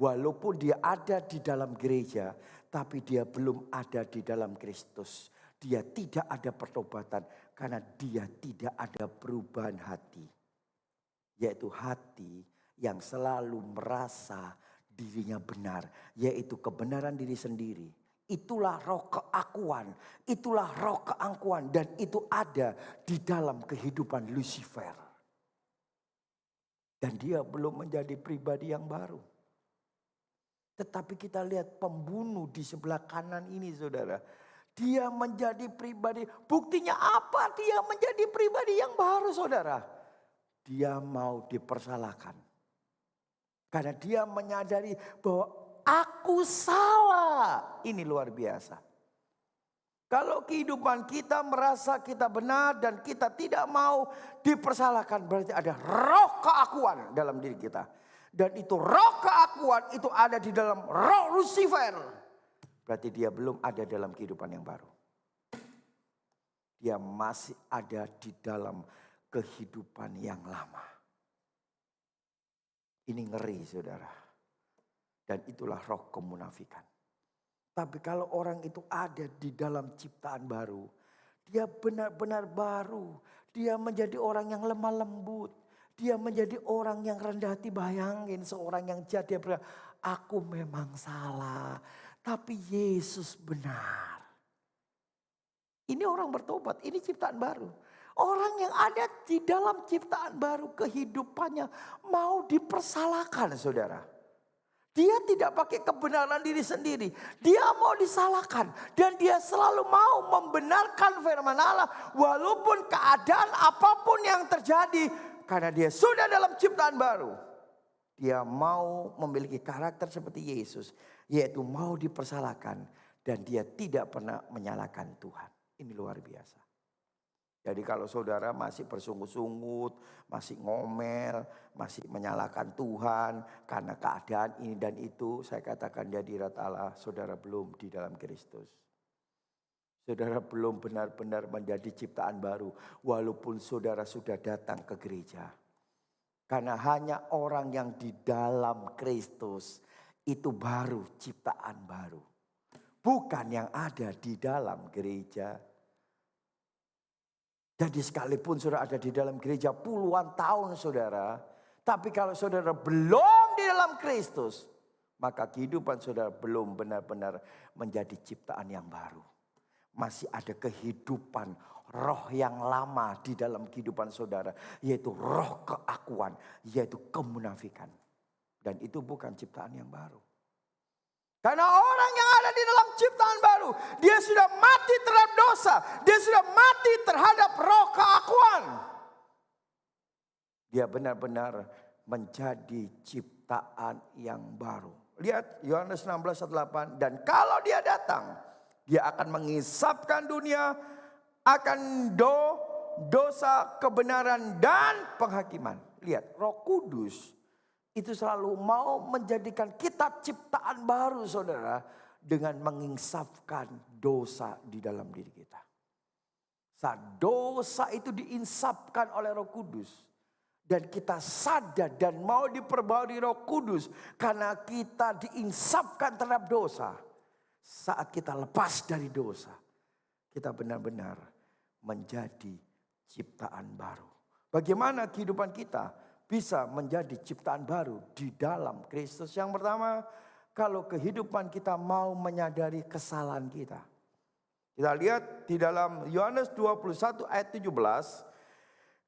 Walaupun dia ada di dalam gereja, tapi dia belum ada di dalam Kristus. Dia tidak ada pertobatan karena dia tidak ada perubahan hati. Yaitu hati yang selalu merasa dirinya benar, yaitu kebenaran diri sendiri. Itulah roh keakuan, itulah roh keangkuhan, dan itu ada di dalam kehidupan Lucifer. Dan dia belum menjadi pribadi yang baru. Tetapi kita lihat pembunuh di sebelah kanan ini saudara. Dia menjadi pribadi, buktinya apa dia menjadi pribadi yang baru saudara? Dia mau dipersalahkan. Karena dia menyadari bahwa aku salah. Ini luar biasa. Kalau kehidupan kita merasa kita benar dan kita tidak mau dipersalahkan, berarti ada roh keakuan dalam diri kita. Dan itu roh keakuan itu ada di dalam roh Lucifer. Berarti dia belum ada dalam kehidupan yang baru. Dia masih ada di dalam kehidupan yang lama. Ini ngeri saudara. Dan itulah roh kemunafikan. Tapi kalau orang itu ada di dalam ciptaan baru. Dia benar-benar baru. Dia menjadi orang yang lemah lembut. Dia menjadi orang yang rendah hati. Bayangin seorang yang jahat. Dia berkata, aku memang salah. Tapi Yesus benar. Ini orang bertobat. Ini ciptaan baru. Orang yang ada di dalam ciptaan baru kehidupannya mau dipersalahkan saudara. Dia tidak pakai kebenaran diri sendiri. Dia mau disalahkan. Dan dia selalu mau membenarkan firman Allah. Walaupun keadaan apapun yang terjadi. Karena dia sudah dalam ciptaan baru. Dia mau memiliki karakter seperti Yesus. Yaitu mau dipersalahkan. Dan dia tidak pernah menyalahkan Tuhan. Ini luar biasa. Jadi kalau saudara masih bersungut-sungut, masih ngomel, masih menyalahkan Tuhan karena keadaan ini dan itu, saya katakan di hadirat Allah, saudara belum di dalam Kristus. Saudara belum benar-benar menjadi ciptaan baru, walaupun saudara sudah datang ke gereja. Karena hanya orang yang di dalam Kristus itu baru ciptaan baru. Bukan yang ada di dalam gereja. Jadi sekalipun saudara ada di dalam gereja puluhan tahun saudara. Tapi kalau saudara belum di dalam Kristus. Maka kehidupan saudara belum benar-benar menjadi ciptaan yang baru. Masih ada kehidupan roh yang lama di dalam kehidupan saudara. Yaitu roh keakuan, yaitu kemunafikan. Dan itu bukan ciptaan yang baru. Karena orang yang ada di dalam ciptaan baru, dia sudah mati terhadap dosa. Dia sudah mati terhadap roh keakuan. Dia benar-benar menjadi ciptaan yang baru. Lihat Yohanes 16:8. Dan kalau dia datang, dia akan mengisapkan dunia akan dosa, kebenaran dan penghakiman. Lihat Roh Kudus. Itu selalu mau menjadikan kita ciptaan baru saudara. Dengan menginsafkan dosa di dalam diri kita. Saat dosa itu diinsafkan oleh Roh Kudus. Dan kita sadar dan mau diperbarui Roh Kudus. Karena kita diinsafkan terhadap dosa. Saat kita lepas dari dosa. Kita benar-benar menjadi ciptaan baru. Bagaimana kehidupan kita bisa menjadi ciptaan baru di dalam Kristus? Yang pertama, kalau kehidupan kita mau menyadari kesalahan kita. Kita lihat di dalam Yohanes 21 ayat 17.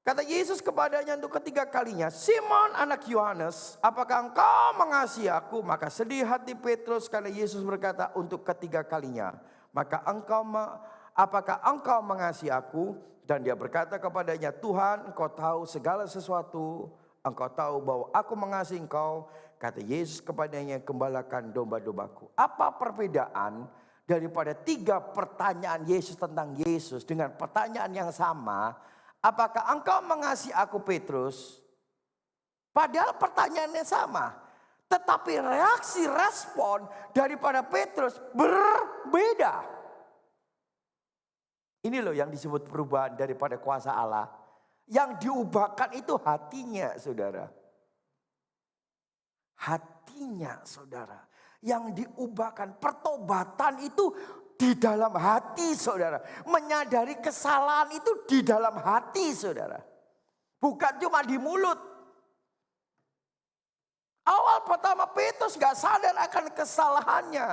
Kata Yesus kepadanya untuk ketiga kalinya, Simon anak Yohanes, apakah engkau mengasihi aku? Maka sedih hati Petrus karena Yesus berkata untuk ketiga kalinya. Apakah engkau mengasihi aku? Dan dia berkata kepadanya, Tuhan engkau tahu segala sesuatu. Engkau tahu bahwa aku mengasihi engkau. Kata Yesus kepadanya, gembalakan domba-dombaku. Apa perbedaan daripada tiga pertanyaan Yesus tentang Yesus dengan pertanyaan yang sama? Apakah engkau mengasihi aku Petrus? Padahal pertanyaannya sama. Tetapi reaksi respon daripada Petrus berbeda. Ini loh yang disebut perubahan daripada kuasa Allah. Yang diubahkan itu hatinya, saudara. Hatinya, saudara. Yang diubahkan, pertobatan itu di dalam hati, saudara. Menyadari kesalahan itu di dalam hati, saudara. Bukan cuma di mulut. Awal pertama Petrus gak sadar akan kesalahannya.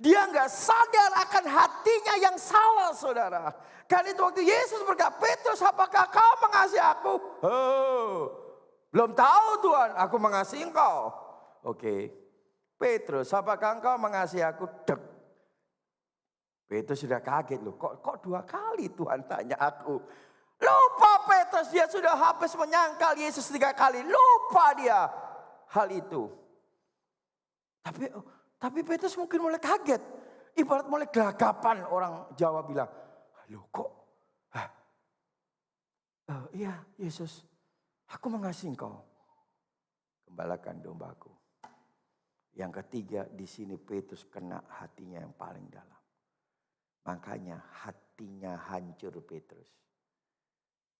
Dia gak sadar akan hatinya yang salah, saudara. Karena itu waktu Yesus berkata, Petrus, apakah kau mengasihi aku? Belum tahu Tuhan, aku mengasihi engkau. Oke. Petrus, apakah engkau mengasihi aku? Dek. Petrus sudah kaget loh. Kok 2 kali Tuhan tanya aku? Lupa Petrus, dia sudah habis menyangkal Yesus 3 kali. Lupa dia hal itu. Tapi Petrus mungkin mulai kaget. Ibarat mulai gelagapan, orang Jawa bilang. Loh kok? Iya Yesus, aku mengasihi engkau. Gembalakan dombaku. Yang ketiga, di sini Petrus kena hatinya yang paling dalam. Makanya hatinya hancur Petrus.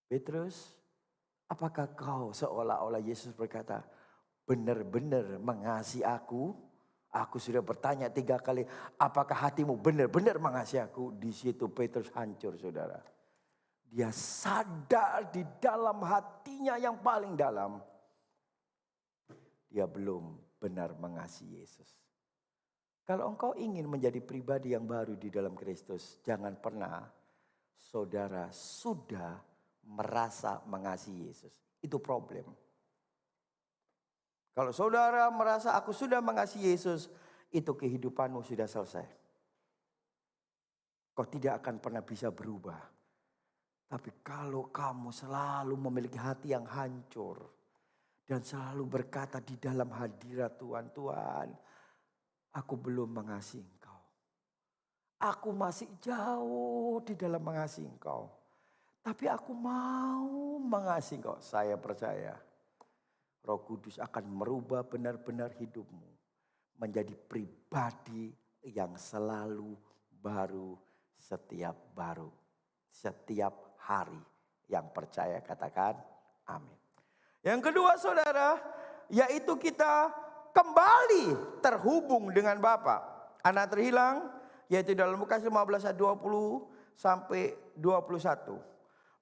Petrus, apakah kau seolah-olah Yesus berkata, benar-benar mengasihi aku? Aku sudah bertanya 3 kali, apakah hatimu benar-benar mengasihi aku? Di situ Petrus hancur, saudara. Dia sadar di dalam hatinya yang paling dalam. Dia belum benar mengasihi Yesus. Kalau engkau ingin menjadi pribadi yang baru di dalam Kristus, jangan pernah saudara sudah merasa mengasihi Yesus. Itu problem. Kalau saudara merasa aku sudah mengasihi Yesus, itu kehidupanmu sudah selesai. Kau tidak akan pernah bisa berubah. Tapi kalau kamu selalu memiliki hati yang hancur dan selalu berkata di dalam hadirat Tuhan, Tuhan, aku belum mengasihi Engkau. Aku masih jauh di dalam mengasihi Engkau. Tapi aku mau mengasihi Engkau. Saya percaya Roh Kudus akan merubah benar-benar hidupmu menjadi pribadi yang selalu baru, setiap hari. Yang percaya katakan amin. Yang kedua saudara, yaitu kita kembali terhubung dengan Bapa. Anak terhilang, yaitu dalam Lukas 15 ayat 20 sampai 21.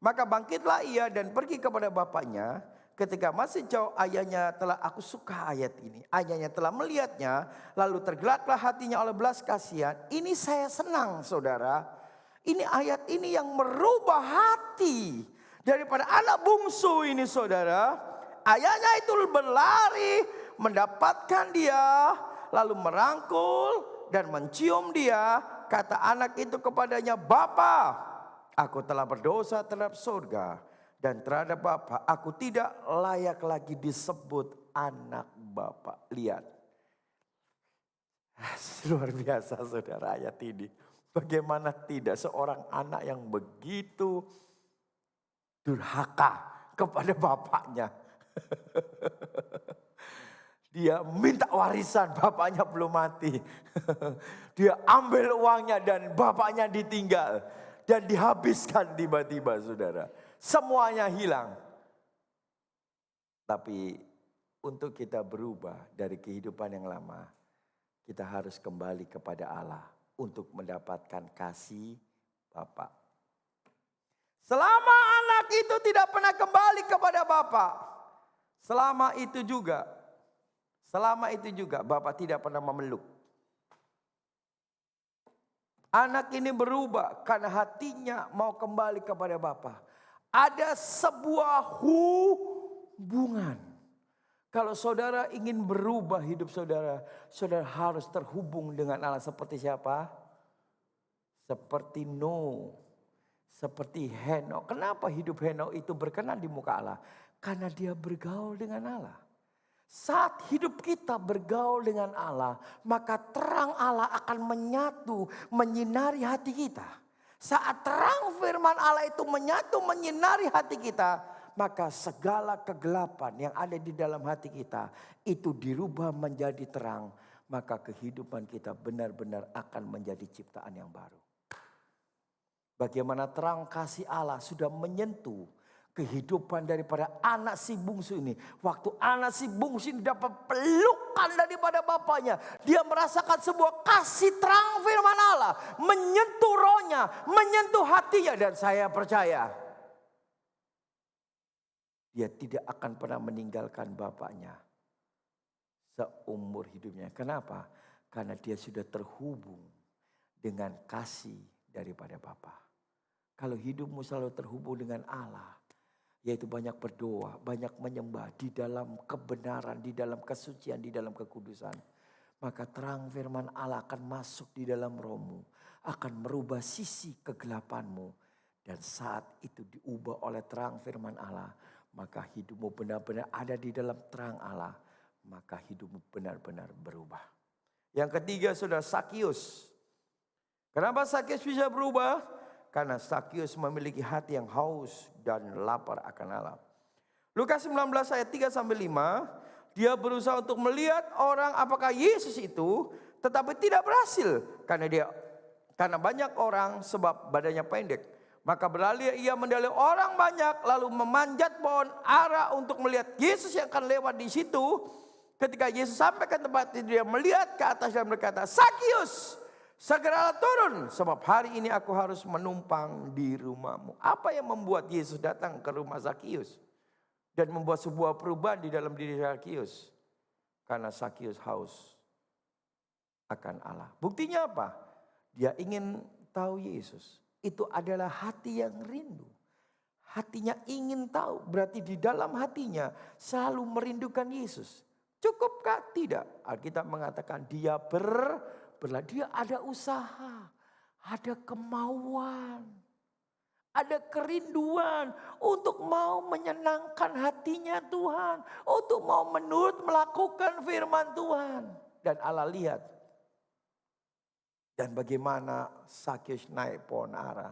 Maka bangkitlah ia dan pergi kepada bapaknya. Ketika masih jauh ayahnya telah, aku suka ayat ini. Ayahnya telah melihatnya, lalu tergeraklah hatinya oleh belas kasihan. Ini saya senang saudara. Ini ayat ini yang merubah hati daripada anak bungsu ini saudara. Ayahnya itu berlari mendapatkan dia, lalu merangkul dan mencium dia. Kata anak itu kepadanya, Bapa, aku telah berdosa terhadap surga dan terhadap Bapa. Aku tidak layak lagi disebut anak Bapa. Lihat. Luar biasa saudara ayat ini. Bagaimana tidak seorang anak yang begitu durhaka kepada bapaknya. Dia minta warisan, bapaknya belum mati. Dia ambil uangnya dan bapaknya ditinggal. Dan dihabiskan tiba-tiba saudara. Semuanya hilang. Tapi untuk kita berubah dari kehidupan yang lama, kita harus kembali kepada Allah untuk mendapatkan kasih Bapa. Selama anak itu tidak pernah kembali kepada Bapa, selama itu juga Bapa tidak pernah memeluk. Anak ini berubah karena hatinya mau kembali kepada Bapa. Ada sebuah hubungan. Kalau saudara ingin berubah hidup saudara, saudara harus terhubung dengan Allah. Seperti siapa? Seperti Nuh, seperti Henok. Kenapa hidup Henok itu berkenan di muka Allah? Karena dia bergaul dengan Allah. Saat hidup kita bergaul dengan Allah, maka terang Allah akan menyatu, menyinari hati kita. Saat terang firman Allah itu menyatu, menyinari hati kita, maka segala kegelapan yang ada di dalam hati kita itu dirubah menjadi terang. Maka kehidupan kita benar-benar akan menjadi ciptaan yang baru. Bagaimana terang kasih Allah sudah menyentuh kehidupan daripada anak si bungsu ini. Waktu anak si bungsu ini dapat pelukan daripada bapaknya. Dia merasakan sebuah kasih terang firman Allah. Menyentuh rohnya, menyentuh hatinya. Dan saya percaya dia tidak akan pernah meninggalkan bapaknya seumur hidupnya. Kenapa? Karena dia sudah terhubung dengan kasih daripada Bapa. Kalau hidupmu selalu terhubung dengan Allah, yaitu banyak berdoa, banyak menyembah di dalam kebenaran, di dalam kesucian, di dalam kekudusan, maka terang firman Allah akan masuk di dalam rohmu, akan merubah sisi kegelapanmu. Dan saat itu diubah oleh terang firman Allah, maka hidupmu benar-benar ada di dalam terang Allah. Maka hidupmu benar-benar berubah. Yang ketiga saudara, Sakius. Kenapa Sakius bisa berubah? Karena Sakius memiliki hati yang haus dan lapar akan Allah. Lukas 19 ayat 3-5. Dia berusaha untuk melihat orang apakah Yesus itu, tetapi tidak berhasil. Karena banyak orang sebab badannya pendek. Maka beralih ia mendalui orang banyak lalu memanjat pohon ara untuk melihat Yesus yang akan lewat di situ. Ketika Yesus sampai ke tempat itu, dia melihat ke atas dan berkata, Sakius, segeralah turun sebab hari ini aku harus menumpang di rumahmu. Apa yang membuat Yesus datang ke rumah Sakius dan membuat sebuah perubahan di dalam diri Sakius? Karena Sakius haus akan Allah. Buktinya apa? Dia ingin tahu Yesus. Itu adalah hati yang rindu. Hatinya ingin tahu, berarti di dalam hatinya selalu merindukan Yesus. Cukupkah? Tidak. Alkitab mengatakan dia dia ada usaha, ada kemauan, ada kerinduan untuk mau menyenangkan hatinya Tuhan, untuk mau menurut melakukan firman Tuhan. Dan Allah lihat. Dan bagaimana Sakius naik pohon ara.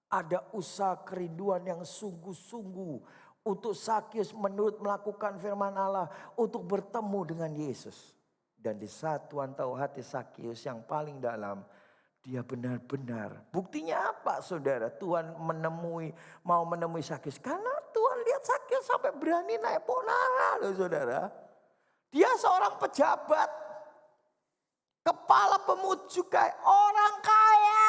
Ada usaha kerinduan yang sungguh-sungguh untuk Sakius menurut melakukan firman Allah, untuk bertemu dengan Yesus. Dan di saat Tuhan tahu hati Sakius yang paling dalam, dia benar-benar. Buktinya apa saudara? Tuhan mau menemui Sakius. Karena Tuhan lihat Sakius sampai berani naik pohon ara loh saudara. Dia seorang pejabat, kepala pemungut cukai, orang kaya.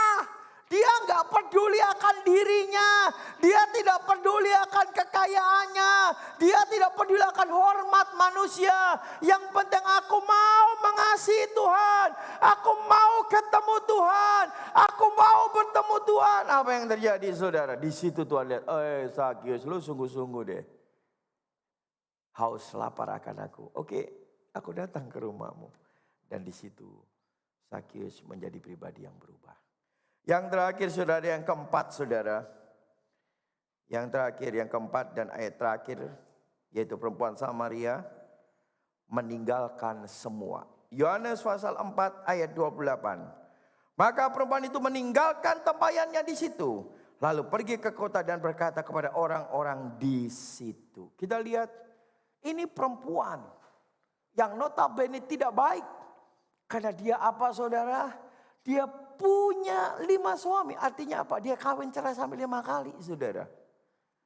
Dia nggak peduli akan dirinya. Dia tidak peduli akan kekayaannya. Dia tidak peduli akan hormat manusia. Yang penting aku mau mengasihi Tuhan. Aku mau ketemu Tuhan. Aku mau bertemu Tuhan. Apa yang terjadi saudara? Di situ Tuhan lihat, Sakius, lu sungguh-sungguh deh. Haus lapar akan aku. Oke, aku datang ke rumahmu. Dan di situ Sakius menjadi pribadi yang berubah. Yang terakhir saudara, yang keempat saudara. Yang terakhir, yang keempat dan ayat terakhir. Yaitu perempuan Samaria meninggalkan semua. Yohanes pasal 4 ayat 28. Maka perempuan itu meninggalkan tempayannya di situ. Lalu pergi ke kota dan berkata kepada orang-orang di situ. Kita lihat ini perempuan yang notabene tidak baik. Karena dia apa saudara? Dia punya 5 suami. Artinya apa? Dia kawin cerai sampai 5 kali saudara.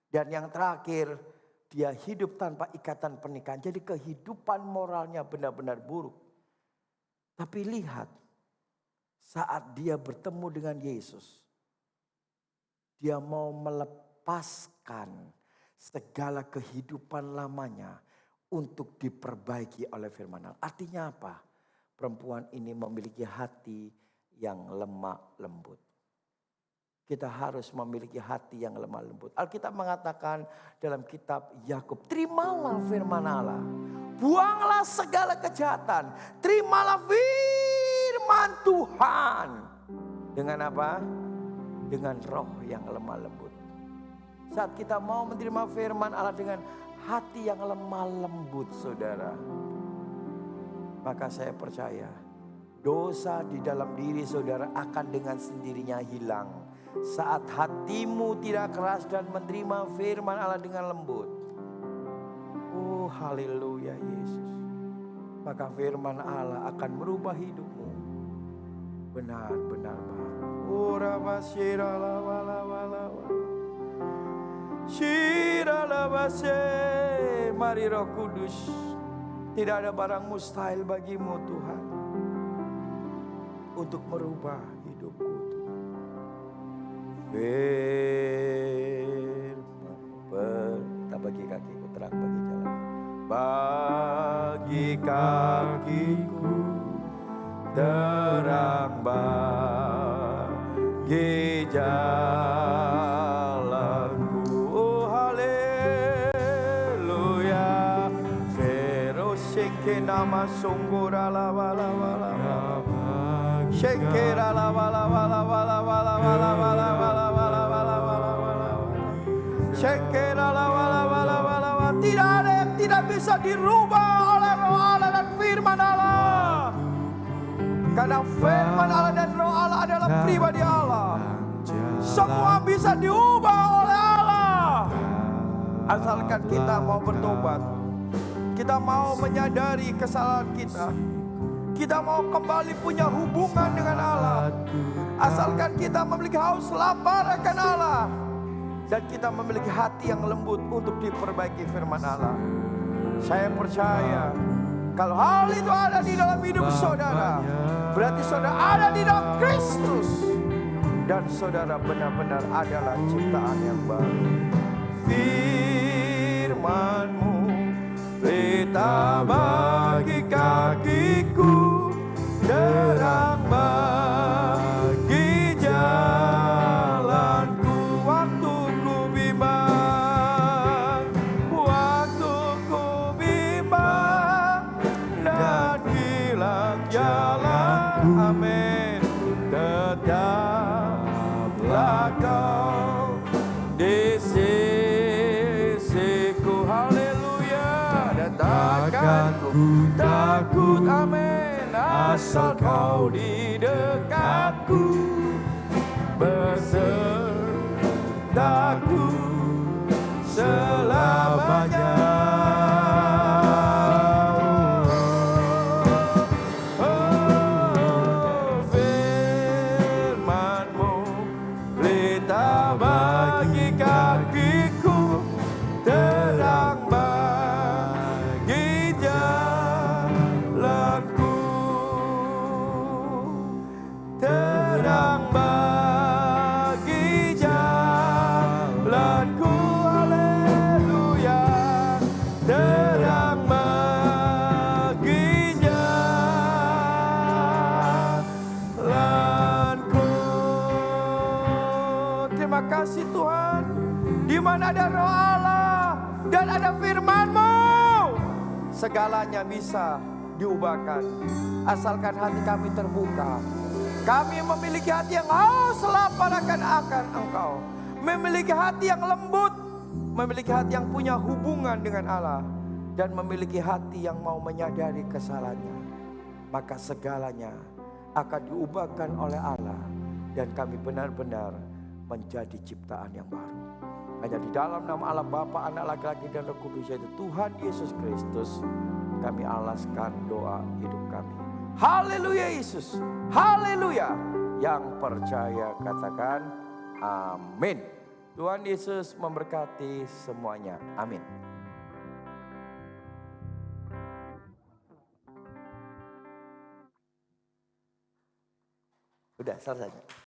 Dan yang terakhir, dia hidup tanpa ikatan pernikahan. Jadi kehidupan moralnya benar-benar buruk. Tapi lihat, saat dia bertemu dengan Yesus, dia mau melepaskan segala kehidupan lamanya untuk diperbaiki oleh firman Allah. Artinya apa? Perempuan ini memiliki hati yang lemah lembut. Kita harus memiliki hati yang lemah lembut. Alkitab mengatakan dalam kitab Yakub, terimalah firman Allah. Buanglah segala kejahatan. Terimalah firman Tuhan. Dengan apa? Dengan roh yang lemah lembut. Saat kita mau menerima firman Allah dengan hati yang lemah lembut saudara. Maka saya percaya dosa di dalam diri saudara akan dengan sendirinya hilang. Saat hatimu tidak keras dan menerima firman Allah dengan lembut. Oh haleluya Yesus. Maka firman Allah akan merubah hidupmu. Benar-benar baru. Ora basira la wala wala wala. Shira la base. Mari Roh Kudus. Tidak ada barang mustahil bagimu Tuhan. Untuk merubah hidupku Tuhan. Firman. Tak bagi kakiku terang bagi jalan. Bagi kakiku terang bagi jalanku. Oh haleluya. Veroseke nama songgora la wala wala wala. Shekera la wala wala wala wala wala wala wala wala wala wala. Shekera la wala wala wala wala. Tidak ada yang tidak bisa dirubah oleh Roh Allah dan firman Allah. Karena firman Allah dan Roh Allah adalah pribadi Allah. Semua bisa diubah oleh Allah. Asalkan kita mau bertobat. Kita mau menyadari kesalahan kita. Kita mau kembali punya hubungan dengan Allah. Asalkan kita memiliki haus lapar akan Allah. Dan kita memiliki hati yang lembut untuk diperbaiki firman Allah. Saya percaya kalau hal itu ada di dalam hidup saudara, berarti saudara ada di dalam Kristus. Dan saudara benar-benar adalah ciptaan yang baru. Firman-Mu pelita bagi kakiku, terang bagi jalanku. Waktuku bimbang, waktuku bimbang dan hilang jalan. Amin. Tetaplah Kau di sisiku. Haleluya. Dan takkan ku takut. Amin. Asal Kau di dekatku, besertaku selamanya. Oh, firman-Mu pelita bagi kakiku, terang bagi jalanku. Terang bagi jalanku. Haleluya. Terang bagi jalanku. Terima kasih Tuhan. Di mana ada Roh Allah dan ada firman-Mu, segalanya bisa diubahkan. Asalkan hati kami terbuka. Kami memiliki hati yang haus lapar akan Engkau. Memiliki hati yang lembut. Memiliki hati yang punya hubungan dengan Allah. Dan memiliki hati yang mau menyadari kesalahannya. Maka segalanya akan diubahkan oleh Allah. Dan kami benar-benar menjadi ciptaan yang baru. Hanya di dalam nama Allah Bapa, Anak, Laki-laki dan Roh Kudus, yaitu Tuhan Yesus Kristus, kami alaskan doa hidup kami. Haleluya Yesus. Haleluya. Yang percaya katakan amin. Tuhan Yesus memberkati semuanya. Amin. Udah selesai.